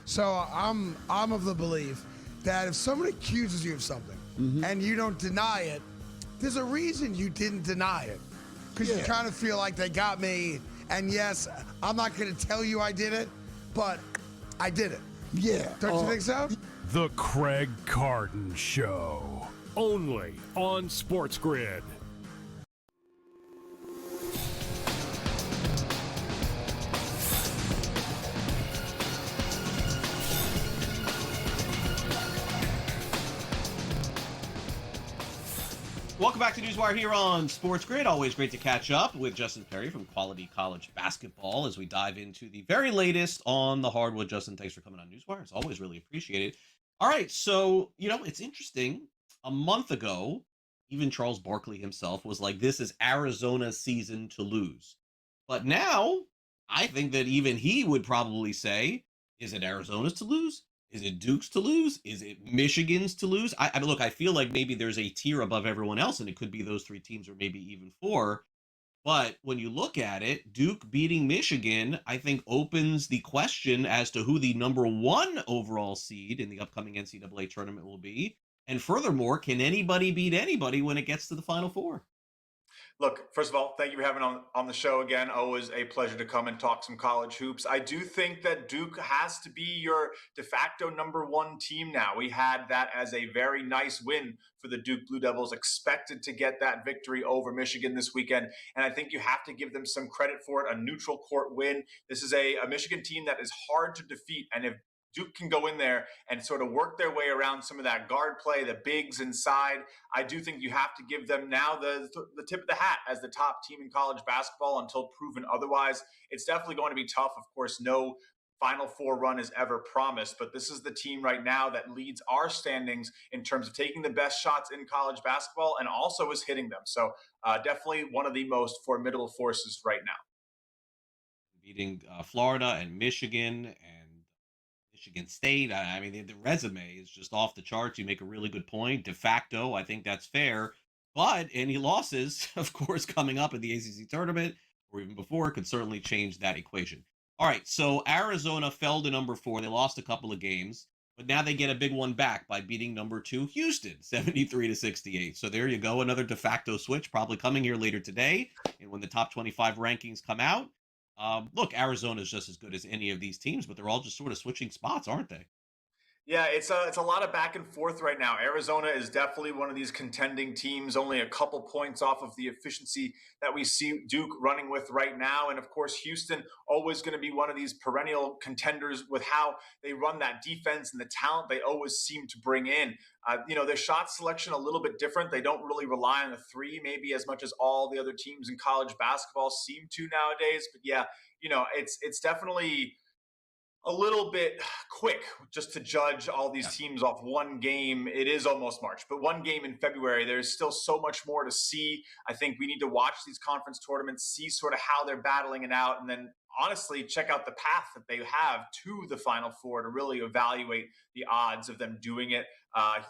So I'm of the belief that if someone accuses you of something and you don't deny it, there's a reason you didn't deny it. Because you kind of feel like they got me. And yes, I'm not going to tell you I did it, but I did it. Yeah. Don't you think so? The Craig Carton Show. Only on SportsGrid. Welcome back to NewsWire here on SportsGrid. Always great to catch up with Justin Perry from Quality College Basketball as we dive into the very latest on the hardwood. Justin, thanks for coming on NewsWire. It's always really appreciated. All right, so, it's interesting. A month ago, even Charles Barkley himself was like, this is Arizona's season to lose. But now, I think that even he would probably say, is it Arizona's to lose? Is it Duke's to lose? Is it Michigan's to lose? I mean, look, I feel like maybe there's a tier above everyone else, and it could be those 3 teams or maybe even 4. But when you look at it, Duke beating Michigan, I think opens the question as to who the number 1 overall seed in the upcoming NCAA tournament will be. And furthermore, can anybody beat anybody when it gets to the Final Four? Look, first of all, thank you for having on the show again. Always a pleasure to come and talk some college hoops. I do think that Duke has to be your de facto number one team now. We had that as a very nice win for the Duke Blue Devils, expected to get that victory over Michigan this weekend. And I think you have to give them some credit for it, a neutral court win. This is a Michigan team that is hard to defeat. And if Duke can go in there and sort of work their way around some of that guard play, the bigs inside, I do think you have to give them now the tip of the hat as the top team in college basketball until proven otherwise. It's definitely going to be tough. Of course, no Final Four run is ever promised, but this is the team right now that leads our standings in terms of taking the best shots in college basketball and also is hitting them. So definitely one of the most formidable forces right now. Beating Florida and Michigan and Michigan State. I mean, the resume is just off the charts. You make a really good point. De facto, I think that's fair. But any losses, of course, coming up in the ACC tournament or even before could certainly change that equation. All right, so Arizona fell to number 4. They lost a couple of games, but now they get a big one back by beating number 2 Houston, 73-68. So there you go, another de facto switch probably coming here later today. And when the top 25 rankings come out, look, Arizona is just as good as any of these teams, but they're all just sort of switching spots, aren't they? Yeah, it's a lot of back and forth right now. Arizona is definitely one of these contending teams, only a couple points off of the efficiency that we see Duke running with right now. And of course, Houston always going to be one of these perennial contenders with how they run that defense and the talent they always seem to bring in. Their shot selection a little bit different. They don't really rely on the three, maybe as much as all the other teams in college basketball seem to nowadays. But yeah, it's definitely a little bit quick just to judge all these teams off one game. It is almost March, but one game in February. There's still so much more to see. I think we need to watch these conference tournaments, see sort of how they're battling it out, and then honestly check out the path that they have to the Final Four to really evaluate the odds of them doing it.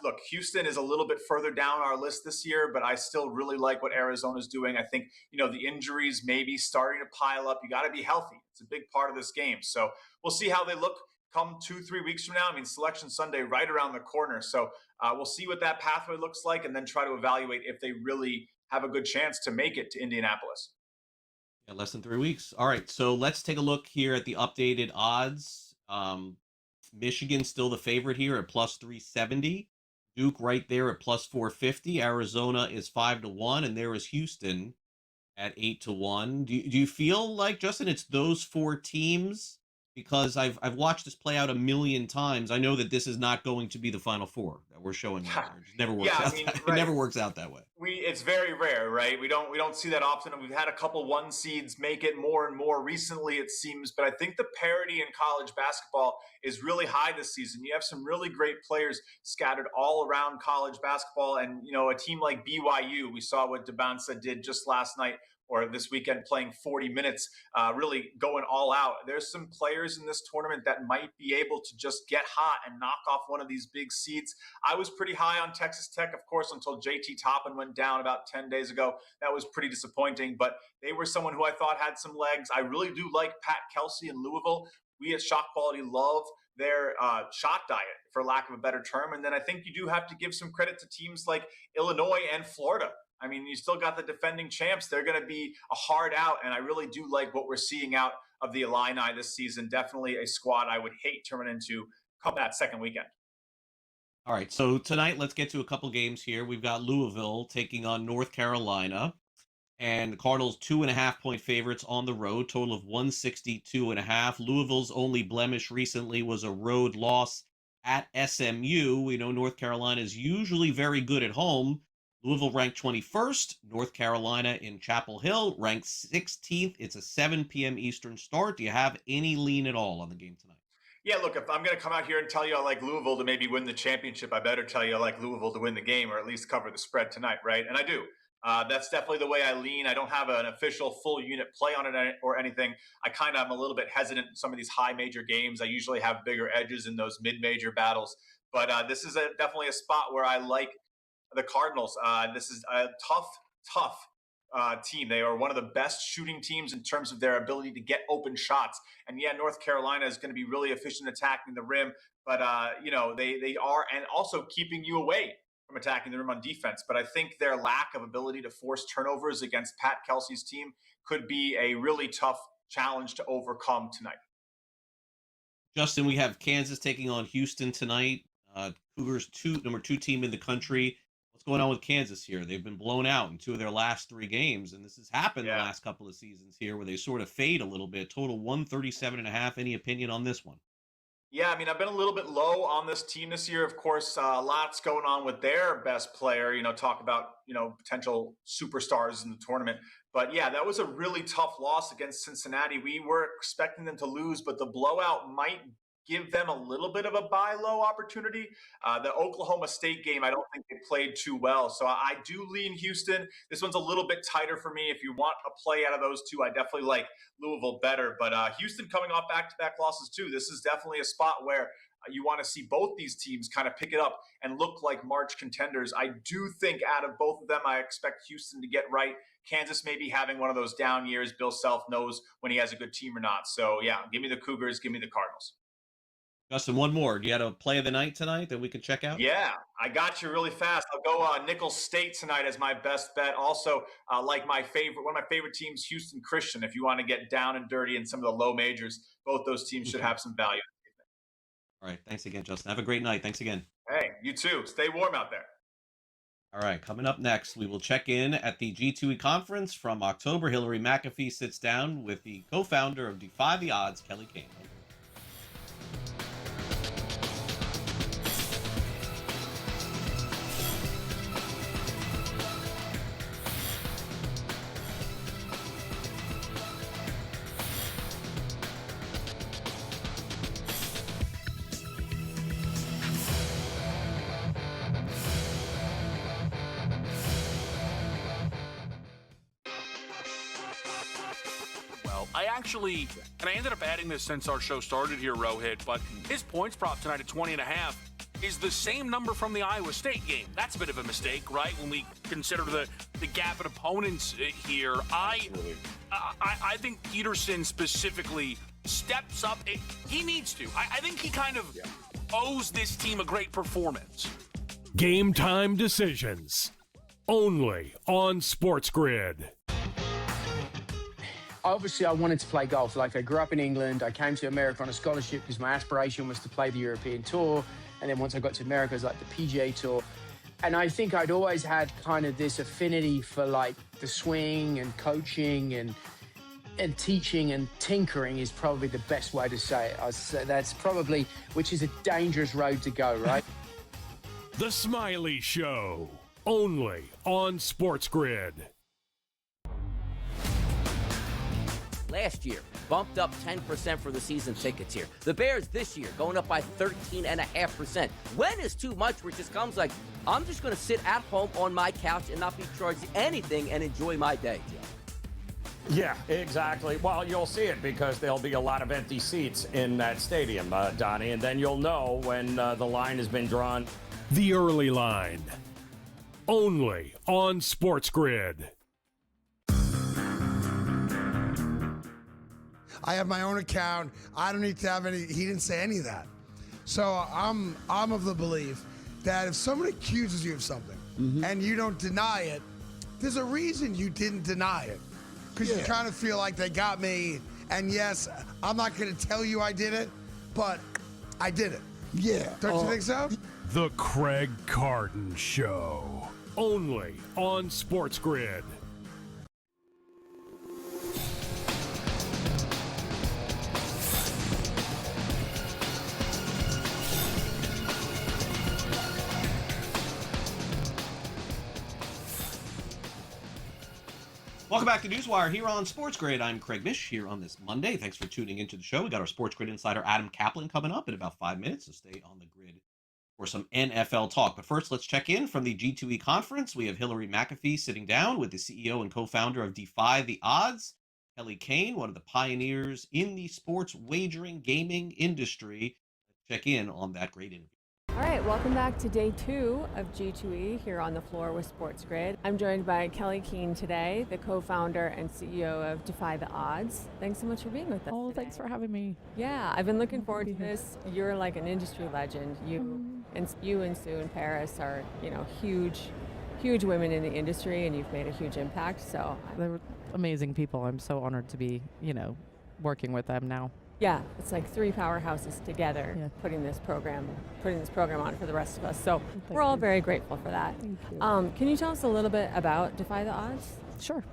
Look, Houston is a little bit further down our list this year, but I still really like what Arizona's doing. I think, the injuries may be starting to pile up. You got to be healthy. It's a big part of this game. So we'll see how they look come 2-3 weeks from now. I mean, Selection Sunday right around the corner. So we'll see what that pathway looks like and then try to evaluate if they really have a good chance to make it to Indianapolis. Yeah, less than 3 weeks. All right, so let's take a look here at the updated odds. Michigan still the favorite here at plus 370. Duke right there at plus 450. Arizona is 5-1, and there is Houston at 8-1. Do you feel like, Justin, it's those 4 teams? Because I've watched this play out a million times. I know that this is not going to be the Final Four that we're showing right there. It just never works out. Right. It never works out that way. It's very rare, right? We don't see that often. And we've had a couple 1 seeds make it more and more recently, it seems. But I think the parity in college basketball is really high this season. You have some really great players scattered all around college basketball. And, a team like BYU, we saw what Debansa did just last night or this weekend playing 40 minutes, really going all out. There's some players in this tournament that might be able to just get hot and knock off one of these big seeds. I was pretty high on Texas Tech, of course, until JT Toppin went down about 10 days ago. That was pretty disappointing, but they were someone who I thought had some legs. I really do like Pat Kelsey in Louisville. We at Shot Quality love their shot diet, for lack of a better term. And then I think you do have to give some credit to teams like Illinois and Florida. I mean, you still got the defending champs. They're going to be a hard out, and I really do like what we're seeing out of the Illini this season. Definitely a squad I would hate to run into come that second weekend. All right, so tonight let's get to a couple games here. We've got Louisville taking on North Carolina, and the Cardinals 2.5-point favorites on the road, total of 162.5. Louisville's only blemish recently was a road loss at SMU. We know North Carolina is usually very good at home. Louisville ranked 21st. North Carolina in Chapel Hill ranked 16th. It's a 7 p.m. Eastern start. Do you have any lean at all on the game tonight? Yeah, look, if I'm going to come out here and tell you I like Louisville to maybe win the championship, I better tell you I like Louisville to win the game or at least cover the spread tonight, right? And I do. That's definitely the way I lean. I don't have an official full unit play on it or anything. I kind of am a little bit hesitant in some of these high major games. I usually have bigger edges in those mid-major battles. But this is definitely a spot where I like the Cardinals. This is a tough team. They are one of the best shooting teams in terms of their ability to get open shots. And yeah, North Carolina is going to be really efficient attacking the rim, but they are, and also keeping you away from attacking the rim on defense. But I think their lack of ability to force turnovers against Pat Kelsey's team could be a really tough challenge to overcome tonight. Justin, we have Kansas taking on Houston tonight. Cougars number 2 team in the country. What's going on with Kansas here? They've been blown out in 2 of their last 3 games, and this has happened the last couple of seasons here where they sort of fade a little bit. Total 137.5. Any opinion on this one? Yeah, I mean, I've been a little bit low on this team this year. Of course, lots going on with their best player, talk about, potential superstars in the tournament. But yeah, that was a really tough loss against Cincinnati. We were expecting them to lose, but the blowout might give them a little bit of a buy low opportunity. The Oklahoma State game, I don't think they played too well. So I do lean Houston. This one's a little bit tighter for me. If you want a play out of those two, I definitely like Louisville better. But Houston coming off back-to-back losses too. This is definitely a spot where you want to see both these teams kind of pick it up and look like March contenders. I do think out of both of them, I expect Houston to get right. Kansas may be having one of those down years. Bill Self knows when he has a good team or not. So yeah, give me the Cougars, give me the Cardinals. Justin, one more. Do you have a play of the night tonight that we could check out? Yeah, I got you really fast. I'll go Nicholls State tonight as my best bet. Also, one of my favorite teams, Houston Christian. If you want to get down and dirty in some of the low majors, both those teams should have some value. All right. Thanks again, Justin. Have a great night. Thanks again. Hey, you too. Stay warm out there. All right. Coming up next, we will check in at the G2E conference from October. Hillary McAfee sits down with the co-founder of Defy the Odds, Kelly Kane. And I ended up adding this since our show started here, Rohit, but his points prop tonight at 20.5 is the same number from the Iowa State game. That's a bit of a mistake, right? When we consider the gap in opponents here. I think Peterson specifically steps up. He needs to. I think he kind of owes this team a great performance. Game time decisions. Only on SportsGrid. Obviously, I wanted to play golf. Like, I grew up in England. I came to America on a scholarship because my aspiration was to play the European Tour. And then once I got to America, it was like the PGA Tour. And I think I'd always had kind of this affinity for like the swing and coaching and teaching and tinkering is probably the best way to say it. I'd say that's probably, which is a dangerous road to go, right? The Smiley Show, only on SportsGrid. Last year, bumped up 10% for the season tickets here. The Bears this year going up by 13.5%. When is too much where it just comes like, I'm just going to sit at home on my couch and not be charged anything and enjoy my day, Joe? Yeah, exactly. Well, you'll see it because there'll be a lot of empty seats in that stadium, Donnie, and then you'll know when the line has been drawn. The Early Line, only on SportsGrid. I have my own account. I don't need to have any. He didn't say any of that. So I'm of the belief that if someone accuses you of something and you don't deny it, there's a reason you didn't deny it. Because you kind of feel like they got me. And yes, I'm not going to tell you I did it, but I did it. Yeah. Don't you think so? The Craig Carton Show, only on SportsGrid. Welcome back to NewsWire here on SportsGrid. I'm Craig Mish here on this Monday. Thanks for tuning into the show. We got our SportsGrid insider Adam Kaplan coming up in about 5 minutes, so stay on the grid for some NFL talk. But first, let's check in from the G2E conference. We have Hillary McAfee sitting down with the CEO and co-founder of Defy the Odds, Kelly Kane, one of the pioneers in the sports wagering gaming industry. Let's check in on that great interview. All right, welcome back to day 2 of G2E here on the floor with SportsGrid. I'm joined by Kelly Kane today, the co-founder and CEO of Defy the Odds. Thanks so much for being with us. Oh, thanks for having me. Yeah, I've been looking forward to this. You're like an industry legend. You And you and Sue and Paris are, huge women in the industry, and you've made a huge impact. So they were amazing people. I'm so honored to be, working with them now. Yeah, it's like three powerhouses together putting this program on for the rest of us. So we're all very grateful for that. Thank you. Can you tell us a little bit about Defy the Odds? Sure.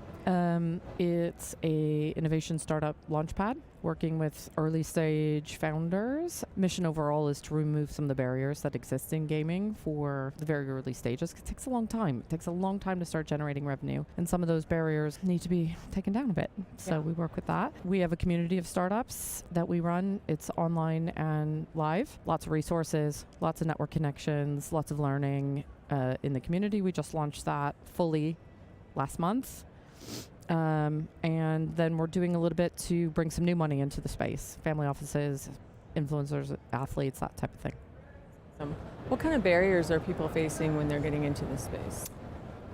It's a innovation startup launchpad working with early stage founders. Mission overall is to remove some of the barriers that exist in gaming for the very early stages. It takes a long time. It takes a long time to start generating revenue, and some of those barriers need to be taken down a bit. So we work with that. We have a community of startups that we run. It's online and live. Lots of resources, lots of network connections, lots of learning in the community. We just launched that fully last month. And then we're doing a little bit to bring some new money into the space. Family offices, influencers, athletes, that type of thing. What kind of barriers are people facing when they're getting into this space?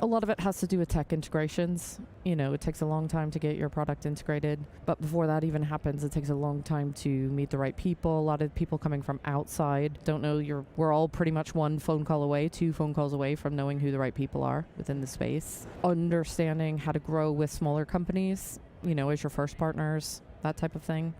A lot of it has to do with tech integrations. It takes a long time to get your product integrated. But before that even happens, it takes a long time to meet the right people. A lot of people coming from outside don't know we're all pretty much one phone call away, 2 phone calls away from knowing who the right people are within the space. Understanding how to grow with smaller companies, as your first partners, that type of thing,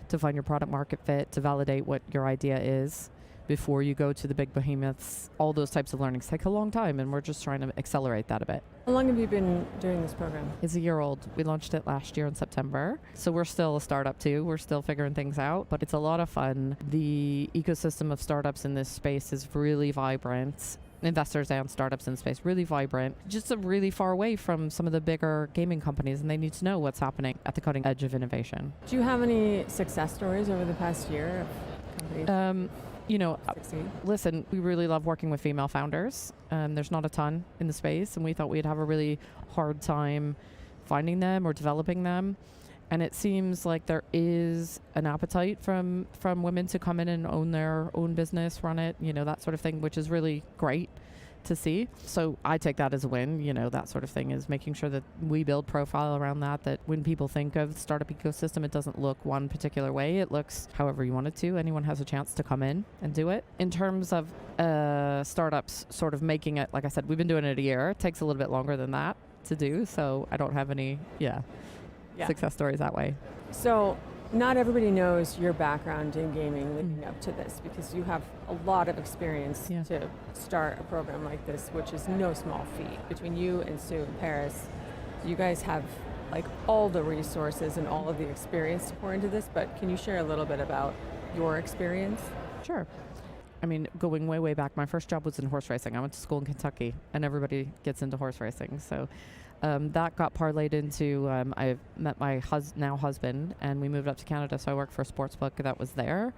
to find your product market fit, to validate what your idea is before you go to the big behemoths. All those types of learnings take a long time, and we're just trying to accelerate that a bit. How long have you been doing this program? It's a year old. We launched it last year in September. So we're still a startup too. We're still figuring things out, but it's a lot of fun. The ecosystem of startups in this space is really vibrant. Investors and startups in the space, really vibrant. Just really far away from some of the bigger gaming companies, and they need to know what's happening at the cutting edge of innovation. Do you have any success stories over the past year of companies? Listen, we really love working with female founders. There's not a ton in the space, and we thought we'd have a really hard time finding them or developing them. And it seems like there is an appetite from women to come in and own their own business, run it, that sort of thing, which is really great to see. So I take that as a win. That sort of thing is making sure that we build profile around that when people think of the startup ecosystem, it doesn't look one particular way. It looks however you want it to. Anyone has a chance to come in and do it. In terms of startups sort of making it, like I said, we've been doing it a year. It takes a little bit longer than that to do. So I don't have any, success stories that way. So not everybody knows your background in gaming leading up to this, because you have a lot of experience to start a program like this, which is no small feat. Between you and Sue and Paris, you guys have all the resources and all of the experience to pour into this, but can you share a little bit about your experience? Sure. I mean, going way, way back, my first job was in horse racing. I went to school in Kentucky, and everybody gets into horse racing. So that got parlayed into, I met my now husband, and we moved up to Canada. So I worked for a sports book that was there.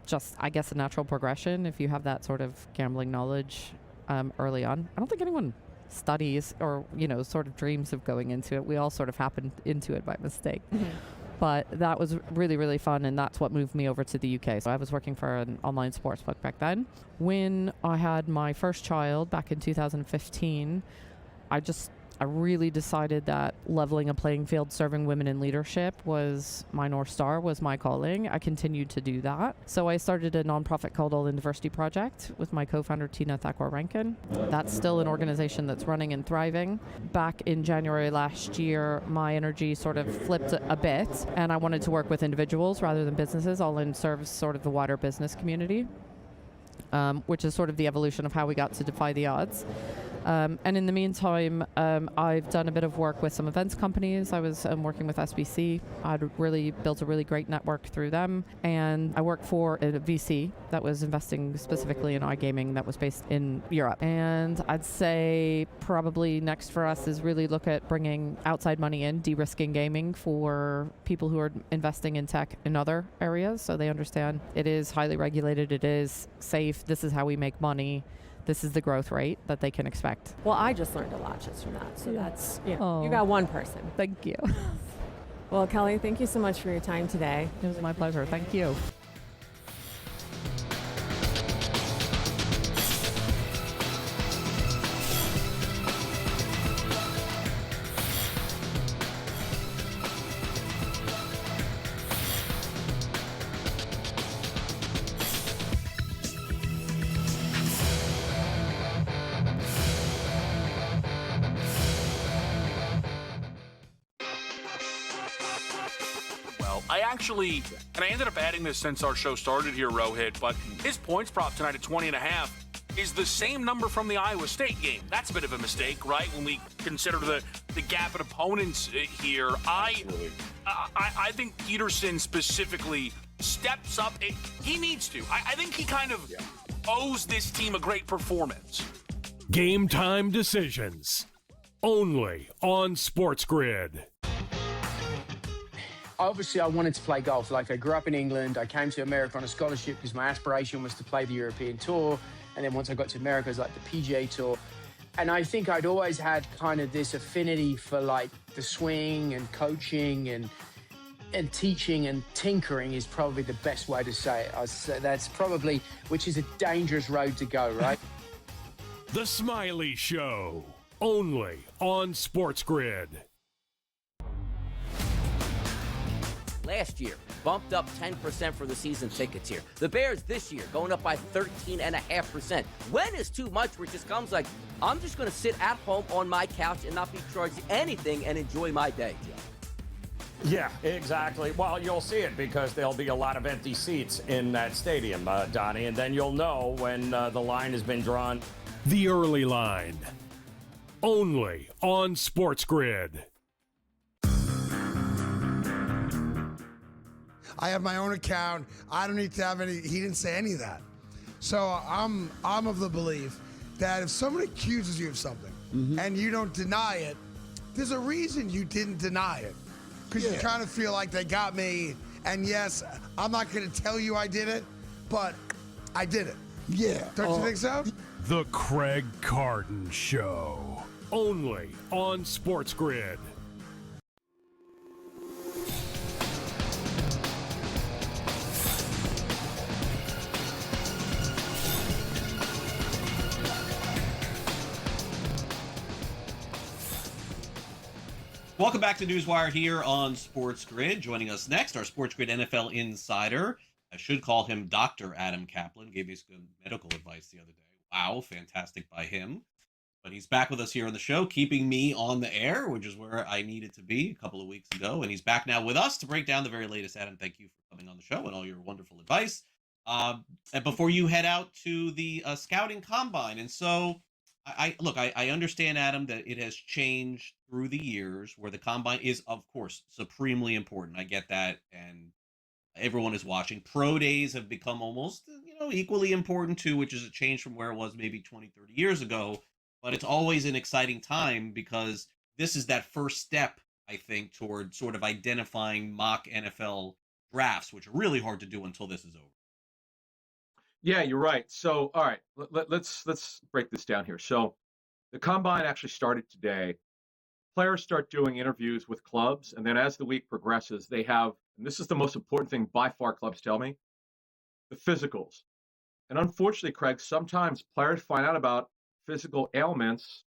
Just, I guess, a natural progression if you have that sort of gambling knowledge early on. I don't think anyone studies or, sort of dreams of going into it. We all sort of happened into it by mistake. But that was really, really fun, and that's what moved me over to the UK. So I was working for an online sports book back then. When I had my first child back in 2015, I really decided that leveling a playing field, serving women in leadership was my North Star, was my calling. I continued to do that. So I started a nonprofit called All In Diversity Project with my co-founder, Tina Thakor-Rankin. That's still an organization that's running and thriving. Back in January last year, my energy sort of flipped a bit, and I wanted to work with individuals rather than businesses. All In serves sort of the wider business community, which is sort of the evolution of how we got to Defy the Odds. And in the meantime, I've done a bit of work with some events companies. I was working with SBC. I'd really built a really great network through them. And I worked for a VC that was investing specifically in iGaming that was based in Europe. And I'd say probably next for us is really look at bringing outside money in, de-risking gaming for people who are investing in tech in other areas. So they understand it is highly regulated, it is safe, this is how we make money. This is the growth rate that they can expect. Well, I just learned a lot just from that. So that's, you got one person. Thank you. Well, Kelly, thank you so much for your time today. It was my pleasure. Thank you. though. I ended up adding this since our show started here, Rohit, but his points prop tonight at 20.5 is the same number from the Iowa State game. That's a bit of a mistake, right? When we consider the gap in opponents here. I think Peterson specifically steps up. He needs to. I think he kind of owes this team a great performance. Game time decisions. Only on SportsGrid. Obviously, I wanted to play golf. Like, I grew up in England. I came to America on a scholarship because my aspiration was to play the European Tour. And then once I got to America, it was like the PGA Tour. And I think I'd always had kind of this affinity for like the swing and coaching and teaching, and tinkering is probably the best way to say it. I'd say that's probably, which is a dangerous road to go, right? The Smiley Show. Only on SportsGrid. Last year, bumped up 10% for the season tickets here. The Bears this year going up by 13.5%. When is too much where it just comes like, I'm just going to sit at home on my couch and not be charged anything and enjoy my day, Joe? Yeah, exactly. Well, you'll see it because there'll be a lot of empty seats in that stadium, Donnie, and then you'll know when the line has been drawn. The early line. Only on SportsGrid. I have my own account. I don't need to have any. He didn't say any of that. So I'm of the belief that if someone accuses you of something and you don't deny it, there's a reason you didn't deny it. Because you kind of feel like they got me. And yes, I'm not going to tell you I did it, but I did it. Yeah. Don't you think so? The Craig Carton Show. Only on SportsGrid. Welcome back to NewsWire here on SportsGrid. Joining us next, our SportsGrid NFL insider. I should call him Dr. Adam Kaplan. Gave me some good medical advice the other day. Wow, fantastic by him. But he's back with us here on the show, keeping me on the air, which is where I needed to be a couple of weeks ago. And he's back now with us to break down the very latest. Adam, thank you for coming on the show and all your wonderful advice. And before you head out to the scouting combine, and so I understand, Adam, that it has changed through the years where the combine is, of course, supremely important. I get that, and everyone is watching. Pro days have become almost, equally important too, which is a change from where it was maybe 20, 30 years ago. But it's always an exciting time because this is that first step, I think, toward sort of identifying mock NFL drafts, which are really hard to do until this is over. Yeah, you're right. So, all right, let's break this down here. So, the combine actually started today. Players start doing interviews with clubs, and then as the week progresses, they have, and this is the most important thing by far, clubs tell me, the physicals. And unfortunately, Craig, sometimes players find out about physical ailments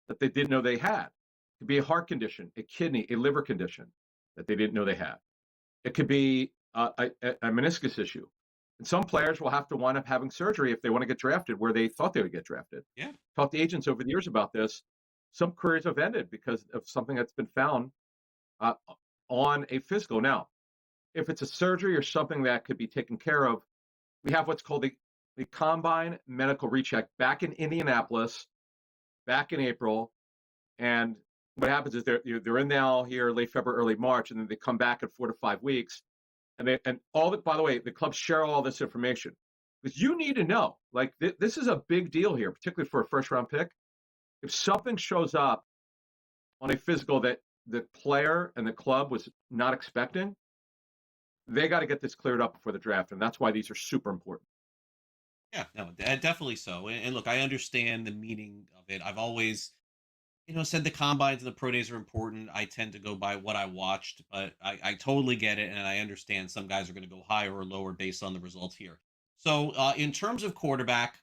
that they didn't know they had. It could be a heart condition, a kidney, a liver condition that they didn't know they had. It could be a meniscus issue. And some players will have to wind up having surgery if they want to get drafted where they thought they would get drafted. Yeah. Talked to agents over the years about this. Some careers have ended because of something that's been found on a physical. Now, if it's a surgery or something that could be taken care of, we have what's called the Combine Medical Recheck back in Indianapolis, back in April. And what happens is they're in now here late February, early March, and then they come back in 4 to 5 weeks. And all that, by the way, the clubs share all this information because you need to know, like this is a big deal here, particularly for a first round pick. If something shows up on a physical that the player and the club was not expecting, they got to get this cleared up before the draft. And that's why these are super important. Yeah, no, definitely so. And look, I understand the meaning of it. I've always, said the combines and the pro days are important. I tend to go by what I watched, but I totally get it. And I understand some guys are going to go higher or lower based on the results here. So in terms of quarterback,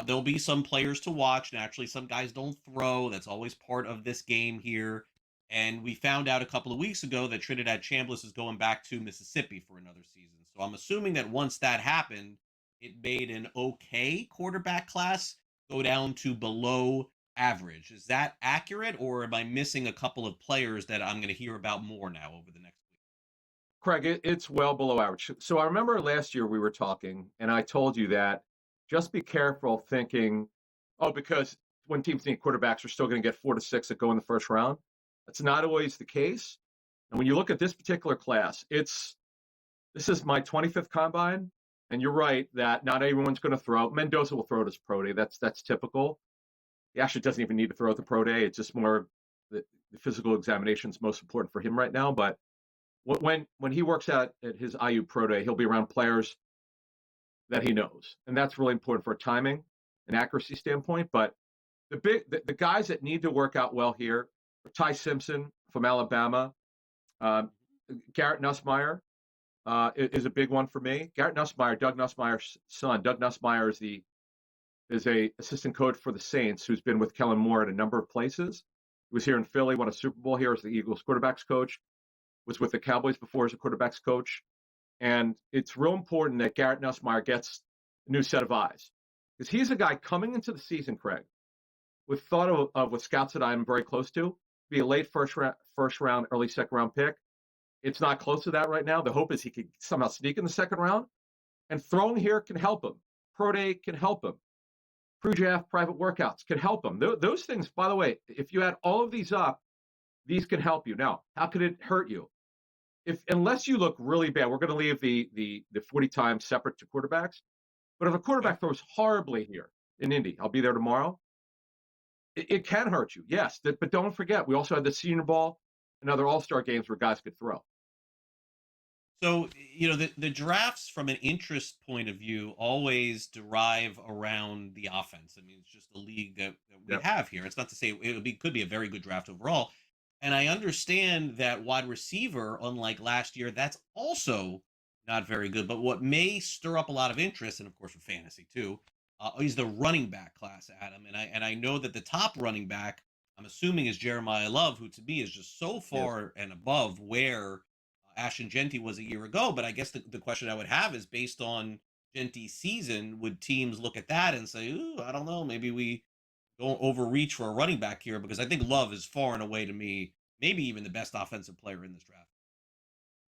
there'll be some players to watch. Naturally, some guys don't throw. That's always part of this game here. And we found out a couple of weeks ago that Trinidad Chambliss is going back to Mississippi for another season. So I'm assuming that once that happened, it made an okay quarterback class go down to below average. Is that accurate, or am I missing a couple of players that I'm going to hear about more now over the next week? Craig, it's well below average. So I remember last year we were talking, and I told you that just be careful thinking, oh, because when teams need quarterbacks, are still going to get 4 to 6 that go in the first round. That's not always the case. And when you look at this particular class, this is my 25th combine, and you're right that not everyone's going to throw. Mendoza will throw at his pro day. That's typical. He actually doesn't even need to throw at the pro day. It's just more the physical examination is most important for him right now. But when he works out at his IU pro day, he'll be around players that he knows, and that's really important for a timing and accuracy standpoint. But the guys that need to work out well here are Ty Simpson from Alabama, Garrett Nussmeier is a big one for me. Garrett Nussmeier, Doug Nussmeier's son. Doug Nussmeier is a assistant coach for the Saints who's been with Kellen Moore at a number of places. He was here in Philly, won a Super Bowl here as the Eagles quarterbacks coach, was with the Cowboys before as a quarterbacks coach. And it's real important that Garrett Nussmeier gets a new set of eyes, because he's a guy coming into the season, Craig, with thought of with scouts that I'm very close to, be a late first round, early second round pick. It's not close to that right now. The hope is he could somehow sneak in the second round, and throwing here can help him. Pro day can help him. Pre-draft private workouts can help him. Those things, by the way, if you add all of these up, these can help you. Now, how could it hurt you? Unless you look really bad, we're going to leave the 40 times separate to quarterbacks. But if a quarterback throws horribly here in Indy, I'll be there tomorrow. It can hurt you, yes. But don't forget, we also had the Senior Bowl and other All-Star games where guys could throw. So, the drafts from an interest point of view always derive around the offense. I mean, it's just the league that we have here. It's not to say could be a very good draft overall. And I understand that wide receiver, unlike last year, that's also not very good. But what may stir up a lot of interest, and of course for fantasy too, is the running back class, Adam. And I know that the top running back, I'm assuming, is Jeremiah Love, who to me is just so far and above where Ashton Genty was a year ago. But I guess the question I would have is, based on Genty's season, would teams look at that and say, ooh, I don't know, maybe we don't overreach for a running back here? Because I think Love is far and away, to me, maybe even the best offensive player in this draft.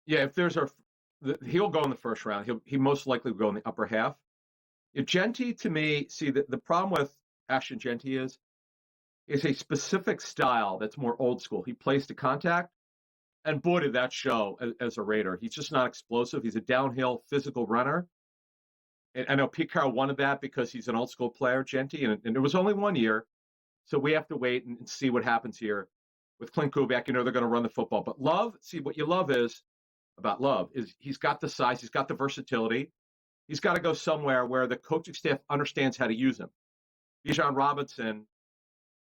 Yeah, if he'll go in the first round. He most likely will go in the upper half. If Genty, to me, see, the problem with Ashton Genty is a specific style that's more old school. He plays to contact, and boy, did that show as a Raider. He's just not explosive. He's a downhill physical runner. And I know Pete Carroll wanted that because he's an old school player, Genty, and it was only 1 year. So we have to wait and see what happens here with Clint Kubiak. They're going to run the football. But Love, see, what you love about Love is he's got the size, he's got the versatility. He's got to go somewhere where the coaching staff understands how to use him. Bijan Robinson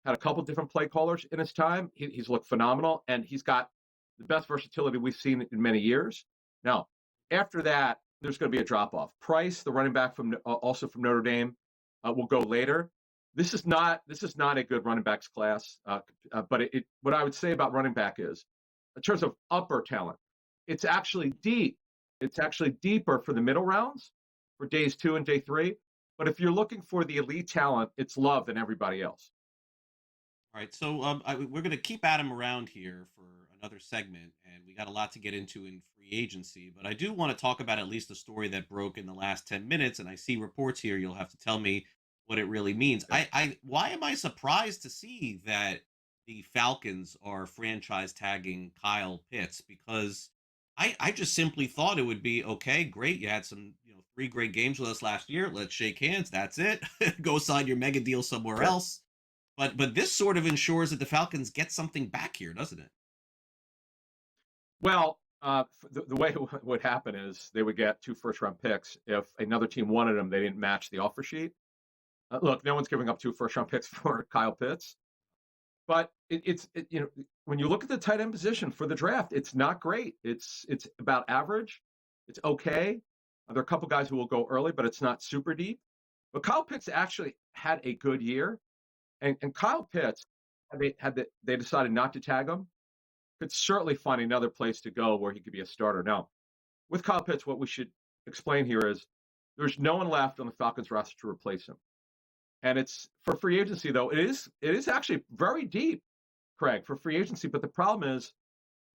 had a couple different play callers in his time. He's looked phenomenal, and he's got the best versatility we've seen in many years. Now, after that, there's going to be a drop-off. Price, the running back also from Notre Dame, will go later. This is not a good running backs class. But what I would say about running back is, in terms of upper talent, it's actually deep. It's actually deeper for the middle rounds, for days 2 and day 3. But if you're looking for the elite talent, it's Love than everybody else. All right, so we're going to keep Adam around here for another segment, and we got a lot to get into in free agency. But I do want to talk about at least a story that broke in the last 10 minutes, and I see reports here. You'll have to tell me what it really means. Why am I surprised to see that the Falcons are franchise tagging Kyle Pitts? Because I just simply thought it would be, okay, great, you had some 3 great games with us last year. Let's shake hands. That's it. Go sign your mega deal somewhere else. But this sort of ensures that the Falcons get something back here, doesn't it? Well, the way it would happen is they would get 2 first-round picks. If another team wanted them, they didn't match the offer sheet. Look, no one's giving up 2 first-round picks for Kyle Pitts. But when you look at the tight end position for the draft, it's not great. It's about average. It's okay. There are a couple guys who will go early, but it's not super deep. But Kyle Pitts actually had a good year. And Kyle Pitts, they decided not to tag him, could certainly find another place to go where he could be a starter. Now, with Kyle Pitts, what we should explain here is there's no one left on the Falcons roster to replace him. And it's for free agency, though, it is actually very deep, Craig, for free agency. But the problem is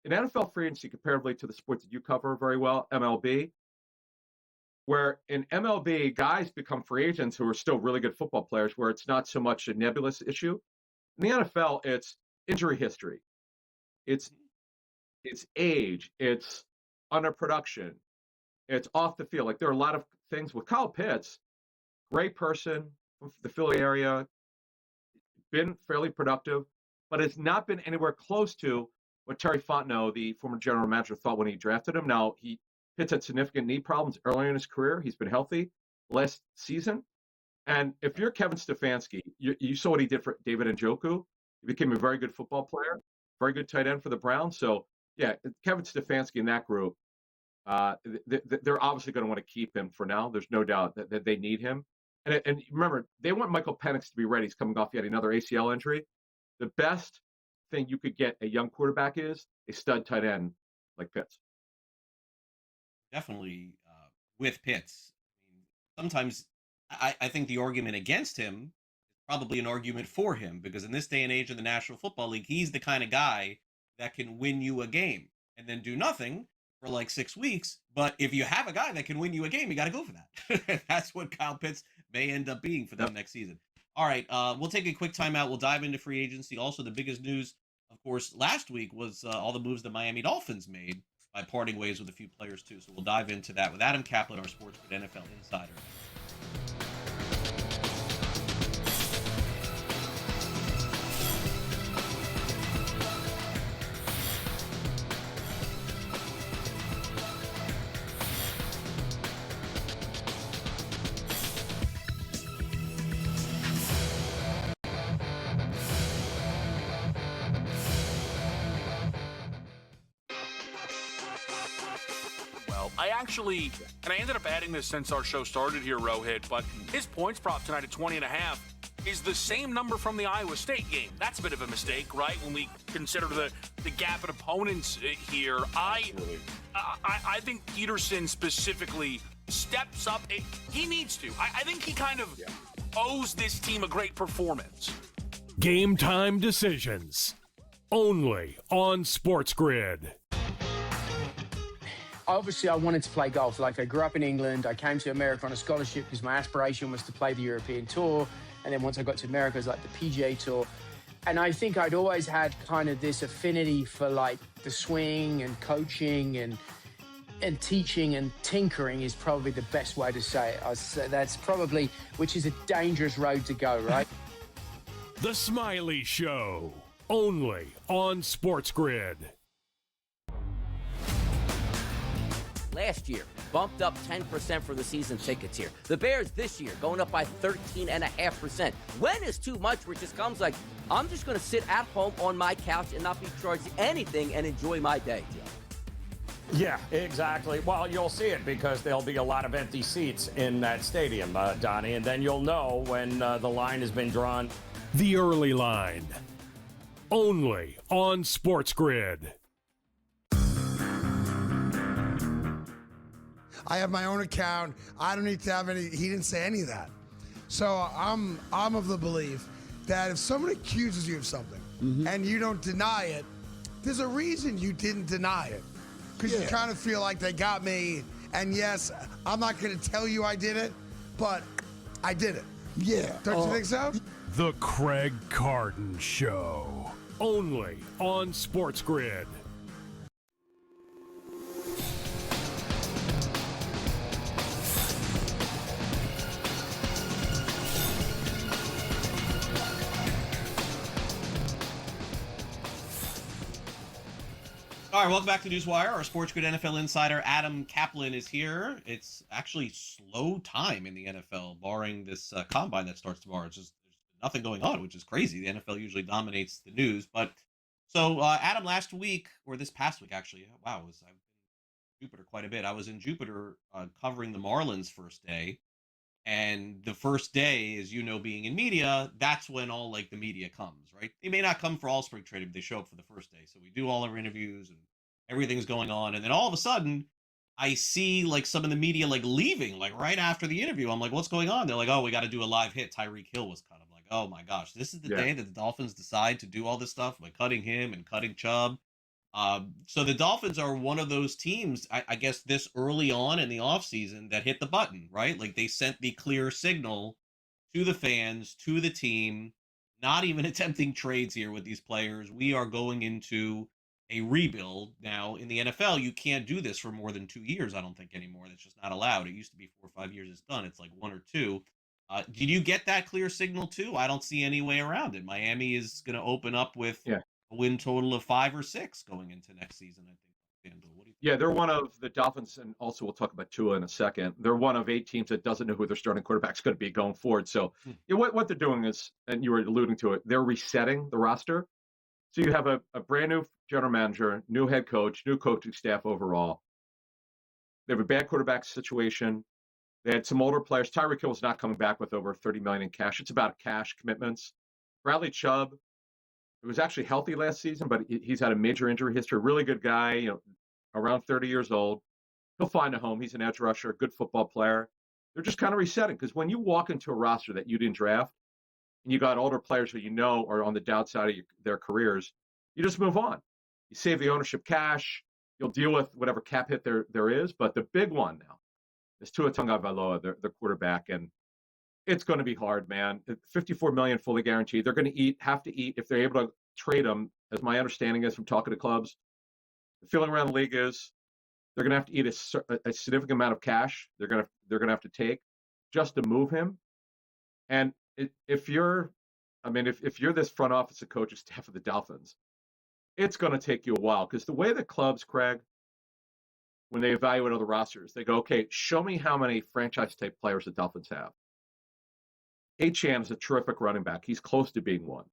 in NFL free agency, comparatively to the sports that you cover very well, MLB, where in MLB, guys become free agents who are still really good football players, where it's not so much a nebulous issue. In the NFL, it's injury history, it's age, it's underproduction, it's off the field. Like there are a lot of things with Kyle Pitts, great person from the Philly area, been fairly productive, but it's not been anywhere close to what Terry Fontenot, the former general manager, thought when he drafted him. Now, Pitts had significant knee problems earlier in his career. He's been healthy last season. And if you're Kevin Stefanski, you saw what he did for David Njoku. He became a very good football player, very good tight end for the Browns. So, yeah, Kevin Stefanski in that group, they're obviously going to want to keep him for now. There's no doubt that they need him. And remember, they want Michael Penix to be ready. He's coming off yet another ACL injury. The best thing you could get a young quarterback is a stud tight end like Pitts. Definitely with Pitts. I mean, sometimes I think the argument against him is probably an argument for him, because in this day and age of the National Football League, he's the kind of guy that can win you a game and then do nothing for like 6 weeks. But if you have a guy that can win you a game, you got to go for that. That's what Kyle Pitts may end up being for them next season. All right, we'll take a quick timeout. We'll dive into free agency. Also, the biggest news, of course, last week was all the moves the Miami Dolphins made by parting ways with a few players, too. So we'll dive into that with Adam Kaplan, our SportsGrid NFL insider. And I ended up adding this since our show started here, Rohit, but his points prop tonight at 20.5 is the same number from the Iowa State game. That's a bit of a mistake, right? When we consider the gap in opponents here. I think Peterson specifically steps up. He needs to. I think he kind of owes this team a great performance. Game time decisions. Only on SportsGrid. Obviously, I wanted to play golf. Like, I grew up in England. I came to America on a scholarship because my aspiration was to play the European Tour. And then once I got to America, it was like the PGA Tour. And I think I'd always had kind of this affinity for like the swing and coaching and teaching, and tinkering is probably the best way to say it. I'd say that's probably, which is a dangerous road to go, right? The Smiley Show. Only on SportsGrid. Last year, bumped up 10% for the season tickets here. The Bears this year going up by 13.5%. When is too much where it just comes like, I'm just going to sit at home on my couch and not be charged anything and enjoy my day, Joe? Yeah, exactly. Well, you'll see it because there'll be a lot of empty seats in that stadium, Donnie, and then you'll know when the line has been drawn. The early line. Only on SportsGrid. I have my own account. I don't need to have any. He didn't say any of that. So I'm of the belief that if someone accuses you of something and you don't deny it, there's a reason you didn't deny it. Because you kind of feel like they got me. And yes, I'm not going to tell you I did it, but I did it. Yeah. Don't you think so? The Craig Carton Show. Only on SportsGrid. All right, welcome back to NewsWire. Our SportsGrid NFL insider Adam Kaplan is here. It's actually slow time in the NFL, barring this combine that starts tomorrow. It's just there's nothing going on, which is crazy. The NFL usually dominates the news. But so, Adam, last week, or this past week, actually, wow, I've been in Jupiter quite a bit. I was in Jupiter covering the Marlins first day. And the first day, as you know, being in media, that's when all like the media comes, right? They may not come for all spring training, but they show up for the first day. So we do all our interviews and everything's going on. And then all of a sudden, I see like some of the media like leaving, like right after the interview. I'm like, what's going on? They're like, oh, we got to do a live hit. Tyreek Hill was cut. I'm like, oh my gosh, this is the day that the Dolphins decide to do all this stuff by cutting him and cutting Chubb. So the Dolphins are one of those teams, I guess, this early on in the offseason that hit the button, right? Like they sent the clear signal to the fans, to the team, not even attempting trades here with these players. We are going into a rebuild. Now, in the NFL, you can't do this for more than 2 years, I don't think, anymore. That's just not allowed. It used to be 4 or 5 years it's done. It's like 1 or 2. Did you get that clear signal too? I don't see any way around it. Miami is going to open up with a win total of 5 or 6 going into next season, I think. What do you Yeah, they're one of the Dolphins, and also we'll talk about Tua in a second. They're one of 8 teams that doesn't know who their starting quarterback's going to be going forward. So what they're doing is, and you were alluding to it, they're resetting the roster. So you have a brand new general manager, new head coach, new coaching staff overall. They have a bad quarterback situation. They had some older players. Tyreek Hill is not coming back with over $30 million in cash. It's about cash commitments. Bradley Chubb, he was actually healthy last season, but he's had a major injury history. Really good guy, around 30 years old. He'll find a home. He's an edge rusher, good football player. They're just kind of resetting because when you walk into a roster that you didn't draft and you got older players who are on the downside of their careers, you just move on. You save the ownership cash. You'll deal with whatever cap hit there is. But the big one now is Tua Tagovailoa, the quarterback, and it's going to be hard, man. $54 million fully guaranteed. They're going to have to eat if they're able to trade him, as my understanding is from talking to clubs. The feeling around the league is they're going to have to eat a significant amount of cash. They're going to have to take just to move him. And if you're this front office and coaching staff of the Dolphins, it's going to take you a while because the way the clubs, Craig, when they evaluate other rosters, they go, okay, show me how many franchise type players the Dolphins have. Achane is a terrific running back. He's close to being one.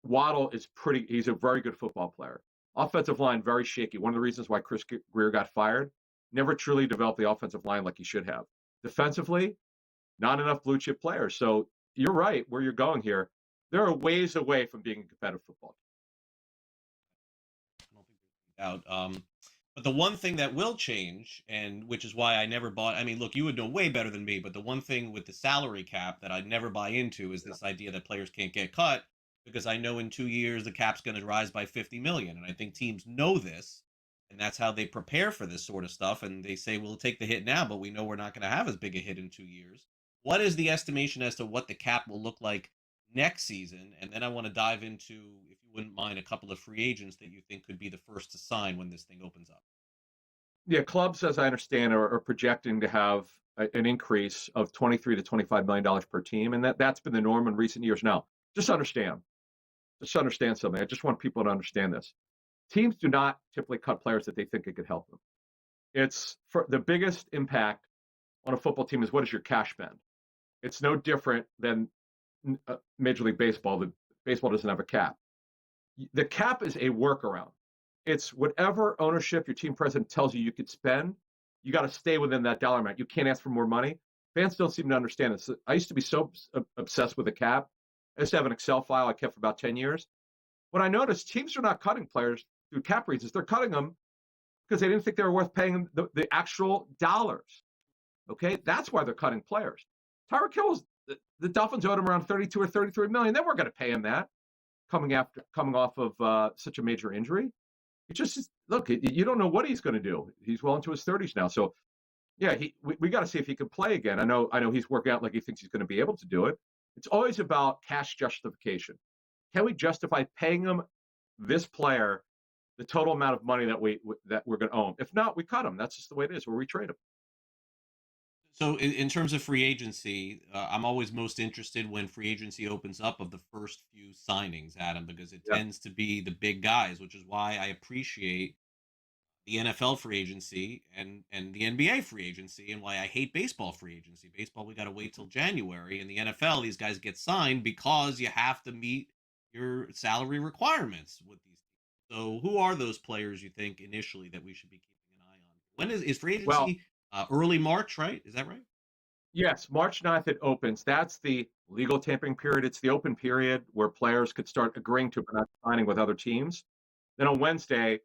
Waddle he's a very good football player. Offensive line, very shaky. One of the reasons why Chris Greer got fired, never truly developed the offensive line like he should have. Defensively, not enough blue chip players. So you're right where you're going here. They're a ways away from being a competitive football team. But the one thing that will change, and which is why I never bought, I mean, look, you would know way better than me, but the one thing with the salary cap that I'd never buy into is this idea that players can't get cut, because I know in 2 years the cap's going to rise by 50 million. And I think teams know this, and that's how they prepare for this sort of stuff. And they say, we'll take the hit now, but we know we're not going to have as big a hit in 2 years. What is the estimation as to what the cap will look like next season? And then I want to dive into, if you wouldn't mind, a couple of free agents that you think could be the first to sign when this thing opens up. Yeah, clubs, as I understand, are projecting to have an increase of $23 to $25 million per team. And that's been the norm in recent years. Now, just understand something. I just want people to understand this. Teams do not typically cut players that they think it could help them. It's for the biggest impact on a football team is what is your cash spend. It's no different than Major League Baseball. The baseball doesn't have a cap. The cap is a workaround. It's whatever ownership your team president tells you could spend, you got to stay within that dollar amount. You can't ask for more money. Fans don't seem to understand this. I used to be so obsessed with the cap. I used to have an Excel file I kept for about 10 years. When I noticed teams are not cutting players through cap reasons, they're cutting them because they didn't think they were worth paying the actual dollars. Okay, that's why they're cutting players. Tyreek Hill, the Dolphins owed him around 32 or 33 million. They weren't going to pay him that coming off of such a major injury. It just look, you don't know what he's going to do. He's well into his 30s now, so yeah, we got to see if he can play again. I know he's working out like he thinks he's going to be able to do it. It's always about cash justification. Can we justify paying him, this player, the total amount of money that we're going to owe him? If not, we cut him. That's just the way it is. Where we trade him. So in terms of free agency, I'm always most interested when free agency opens up of the first few signings, Adam, because it tends to be the big guys, which is why I appreciate the NFL free agency and the NBA free agency, and why I hate baseball free agency. Baseball, we got to wait till January. In the NFL, these guys get signed because you have to meet your salary requirements with these teams. So who are those players you think initially that we should be keeping an eye on? When is free agency? Early March, right? Is that right? Yes, March 9th it opens. That's the legal tampering period. It's the open period where players could start agreeing to but not signing with other teams. Then on Wednesday,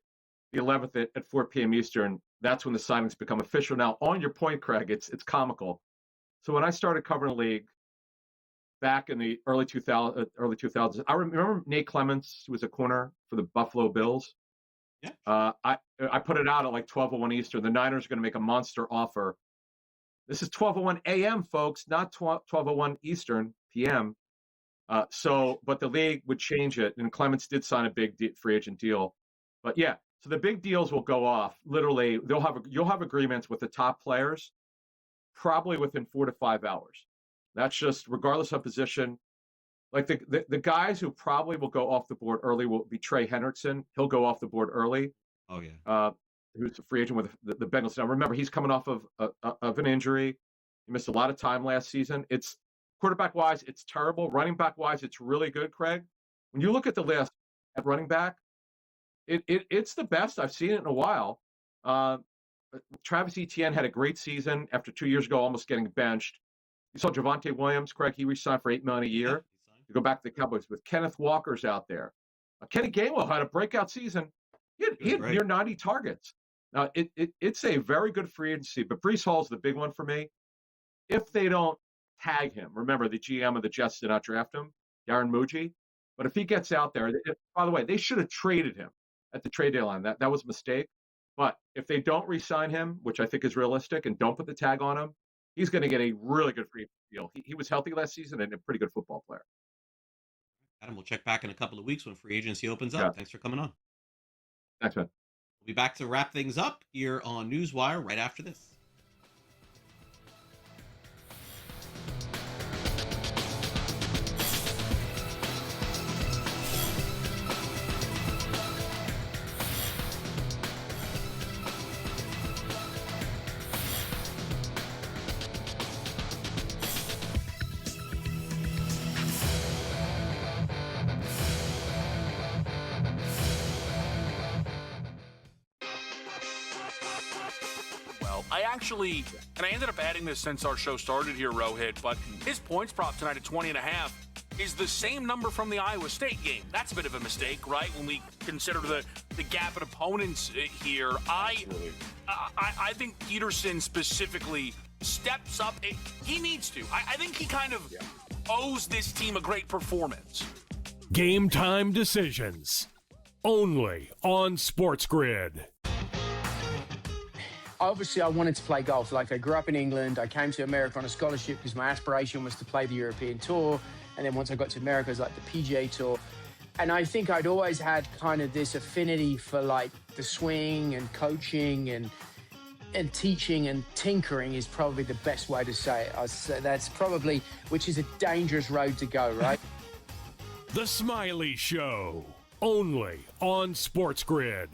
the 11th at 4 p.m. Eastern, that's when the signings become official. Now, on your point, Craig, it's comical. So when I started covering the league back in the early 2000s, I remember Nate Clements, who was a corner for the Buffalo Bills. Yeah. I put it out at like 12:01 Eastern. The Niners are going to make a monster offer. This is 12:01 a.m., folks, not 12:01 Eastern p.m. But the league would change it, and Clements did sign a big free agent deal. But yeah, so the big deals will go off. Literally, you'll have agreements with the top players, probably within 4 to 5 hours. That's just regardless of position. Like the guys who probably will go off the board early will be Trey Hendrickson. He'll go off the board early. Oh yeah. Who's a free agent with the Bengals. Now remember, he's coming off of an injury. He missed a lot of time last season. It's quarterback wise, it's terrible. Running back wise, it's really good, Craig. When you look at the list at running back, it's the best I've seen it in a while. Travis Etienne had a great season after 2 years ago, almost getting benched. You saw Javonte Williams, Craig. He re-signed for $8 million a year. You go back to the Cowboys with Kenneth Walker's out there. Kenny Gainwell had a breakout season. He had near 90 targets. Now it's a very good free agency, but Breece Hall's the big one for me. If they don't tag him, remember the GM of the Jets did not draft him, Darren Muji. But if he gets out there, by the way, they should have traded him at the trade deadline. That was a mistake. But if they don't re-sign him, which I think is realistic, and don't put the tag on him, he's going to get a really good free deal. He was healthy last season and a pretty good football player. Adam, we'll check back in a couple of weeks when free agency opens up. Thanks for coming on. Thanks, man. We'll be back to wrap things up here on NewsWire right after this. I ended up adding this since our show started here, Rohit, but his points prop tonight at 20.5 is the same number from the Iowa State game. That's a bit of a mistake, right? When we consider the gap in opponents here. I think Peterson specifically steps up. He needs to. I think he kind of owes this team a great performance. Game time decisions. Only on SportsGrid. Obviously, I wanted to play golf. Like, I grew up in England. I came to America on a scholarship because my aspiration was to play the European Tour. And then once I got to America, it was like the PGA Tour. And I think I'd always had kind of this affinity for, like, the swing and coaching and teaching, and tinkering is probably the best way to say it. I'd say that's probably, which is a dangerous road to go, right? The Smiley Show. Only on SportsGrid.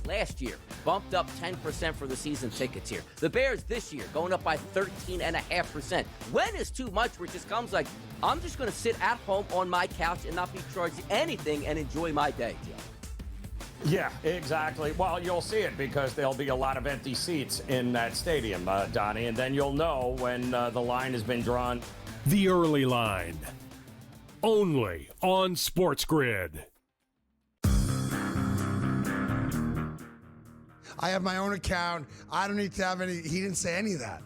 Last year, bumped up 10% for the season tickets here. The Bears this year going up by 13.5%. When is too much where it just comes like, I'm just going to sit at home on my couch and not be charged anything and enjoy my day, Joe? Yeah, exactly. Well, you'll see it because there'll be a lot of empty seats in that stadium, Donnie, and then you'll know when the line has been drawn. The Early Line. Only on SportsGrid. I have my own account. I don't need to have any. He didn't say any of that.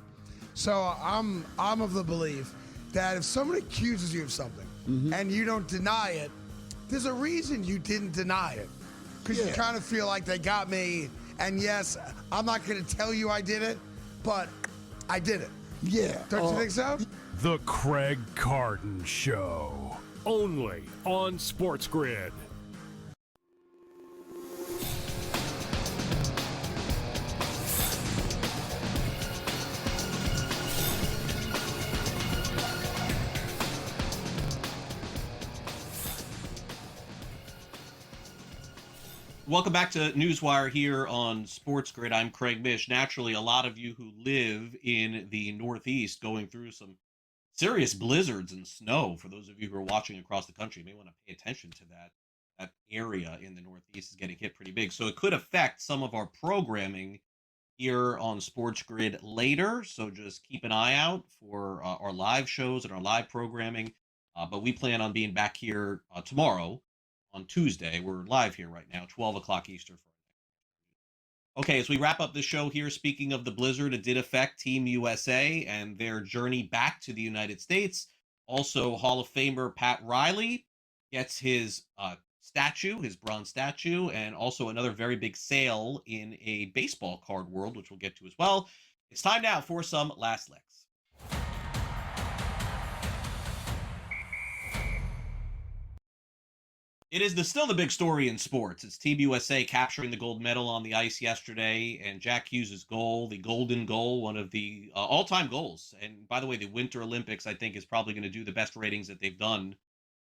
So I'm of the belief that if someone accuses you of something and you don't deny it, there's a reason you didn't deny it. Because you kind of feel like they got me. And yes, I'm not going to tell you I did it, but I did it. Yeah. Don't you think so? The Craig Carton Show. Only on SportsGrid. Welcome back to NewsWire here on SportsGrid. I'm Craig Mish. Naturally, a lot of you who live in the Northeast going through some serious blizzards and snow. For those of you who are watching across the country, you may want to pay attention to that. That area in the Northeast is getting hit pretty big. So it could affect some of our programming here on SportsGrid later. So just keep an eye out for our live shows and our live programming. But we plan on being back here tomorrow. On Tuesday. We're live here right now, 12 o'clock Eastern. Okay, as we wrap up the show here, speaking of the blizzard, it did affect Team USA and their journey back to the United States. Also, Hall of Famer Pat Riley gets his statue, his bronze statue, and also another very big sale in a baseball card world, which we'll get to as well. It's time now for some last licks. It is still the big story in sports. It's Team USA capturing the gold medal on the ice yesterday, and Jack Hughes' goal, the golden goal, one of the all-time goals. And by the way, the Winter Olympics, I think, is probably going to do the best ratings that they've done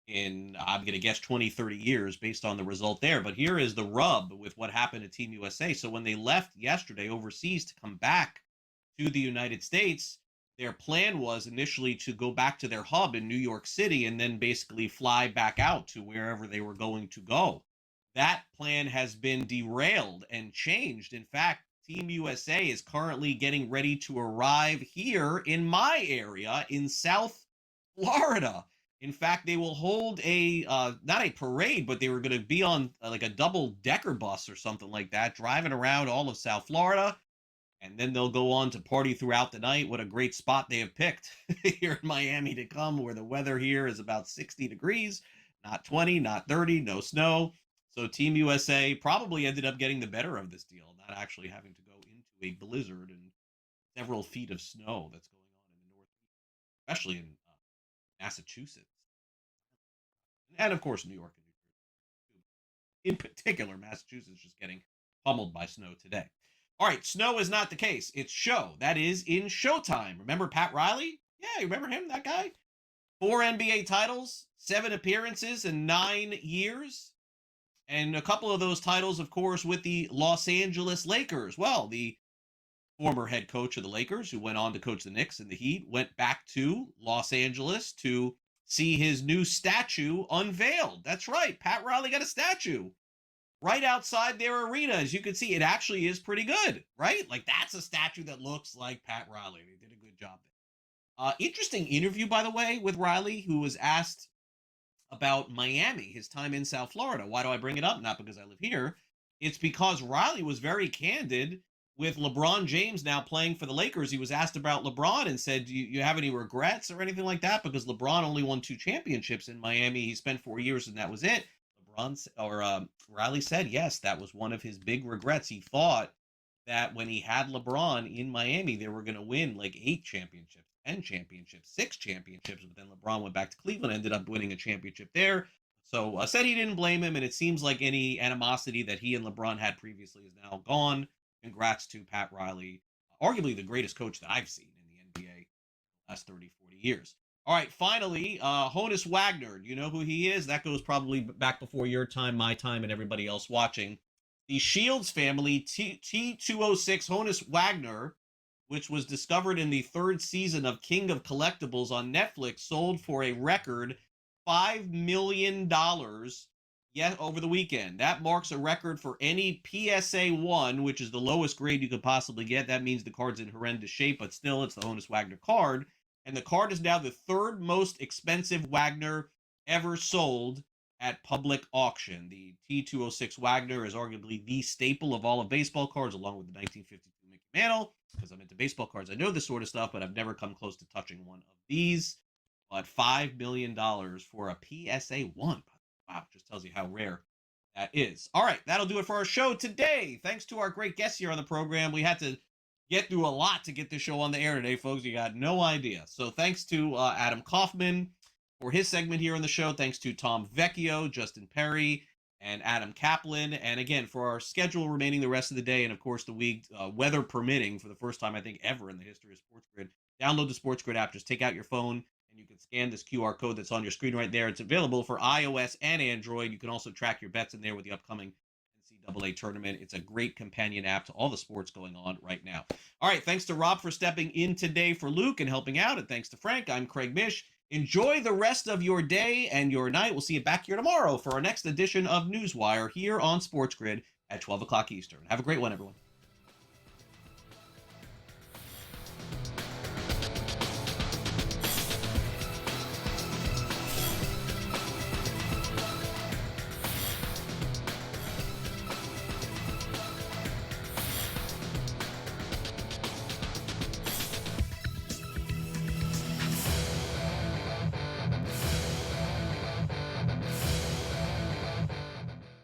in, I'm going to guess, 20, 30 years based on the result there. But here is the rub with what happened to Team USA. So when they left yesterday overseas to come back to the United States, their plan was initially to go back to their hub in New York City and then basically fly back out to wherever they were going to go. That plan has been derailed and changed. In fact, Team USA is currently getting ready to arrive here in my area in South Florida. In fact, they will hold a, not a parade, but they were going to be on like a double-decker bus or something like that, driving around all of South Florida. And then they'll go on to party throughout the night. What a great spot they have picked here in Miami to come, where the weather here is about 60 degrees, not 20, not 30, no snow. So Team USA probably ended up getting the better of this deal, not actually having to go into a blizzard and several feet of snow that's going on in the Northeast, especially in Massachusetts. And of course, New York and New Jersey. In particular, Massachusetts just getting pummeled by snow today. All right, snow is not the case. It's show. That is in Showtime. Remember Pat Riley? Yeah, you remember him, that guy? 4 NBA titles, 7 appearances in 9 years. And a couple of those titles, of course, with the Los Angeles Lakers. Well, the former head coach of the Lakers, who went on to coach the Knicks and the Heat, went back to Los Angeles to see his new statue unveiled. That's right. Pat Riley got a statue right outside their arena. As you can see, it actually is pretty good, right? Like, that's a statue that looks like Pat Riley. They did a good job there. Interesting interview, by the way, with Riley, who was asked about Miami, his time in South Florida. Why do I bring it up? Not because I live here. It's because Riley was very candid with LeBron James now playing for the Lakers. He was asked about LeBron and said, do you have any regrets or anything like that? Because LeBron only won 2 championships in Miami. He spent 4 years and that was it. Riley said, yes, that was one of his big regrets. He thought that when he had LeBron in Miami, they were going to win like 8 championships, 10 championships, 6 championships. But then LeBron went back to Cleveland, ended up winning a championship there. So said he didn't blame him. And it seems like any animosity that he and LeBron had previously is now gone. Congrats to Pat Riley, arguably the greatest coach that I've seen in the NBA the last 30, 40 years. All right, finally, Honus Wagner. Do you know who he is? That goes probably back before your time, my time, and everybody else watching. The Shields family, T206 Honus Wagner, which was discovered in the 3rd season of King of Collectibles on Netflix, sold for a record $5 million over the weekend. That marks a record for any PSA 1, which is the lowest grade you could possibly get. That means the card's in horrendous shape, but still, it's the Honus Wagner card. And the card is now the 3rd most expensive Wagner ever sold at public auction. The T206 Wagner is arguably the staple of all of baseball cards, along with the 1952 Mickey Mantle. Because I'm into baseball cards, I know this sort of stuff, but I've never come close to touching one of these. But $5 million for a PSA 1. Wow, just tells you how rare that is. All right, that'll do it for our show today. Thanks to our great guests here on the program. We had to get through a lot to get the show on the air today, folks. You got no idea. So thanks to Adam Kaufman for his segment here on the show. Thanks to Tom Vecchio, Justin Perry, and Adam Kaplan. And again, for our schedule remaining the rest of the day, and of course the week, weather permitting, for the first time I think ever in the history of SportsGrid, download the SportsGrid app. Just take out your phone and you can scan this QR code that's on your screen right there. It's available for iOS and Android. You can also track your bets in there with the upcoming NCAA tournament. It's a great companion app to all the sports going on right now. All right, thanks to Rob for stepping in today for Luke and helping out, and thanks to Frank. I'm Craig Mish. Enjoy the rest of your day and your night. We'll see you back here tomorrow for our next edition of NewsWire here on SportsGrid at 12 o'clock Eastern. Have a great one, everyone.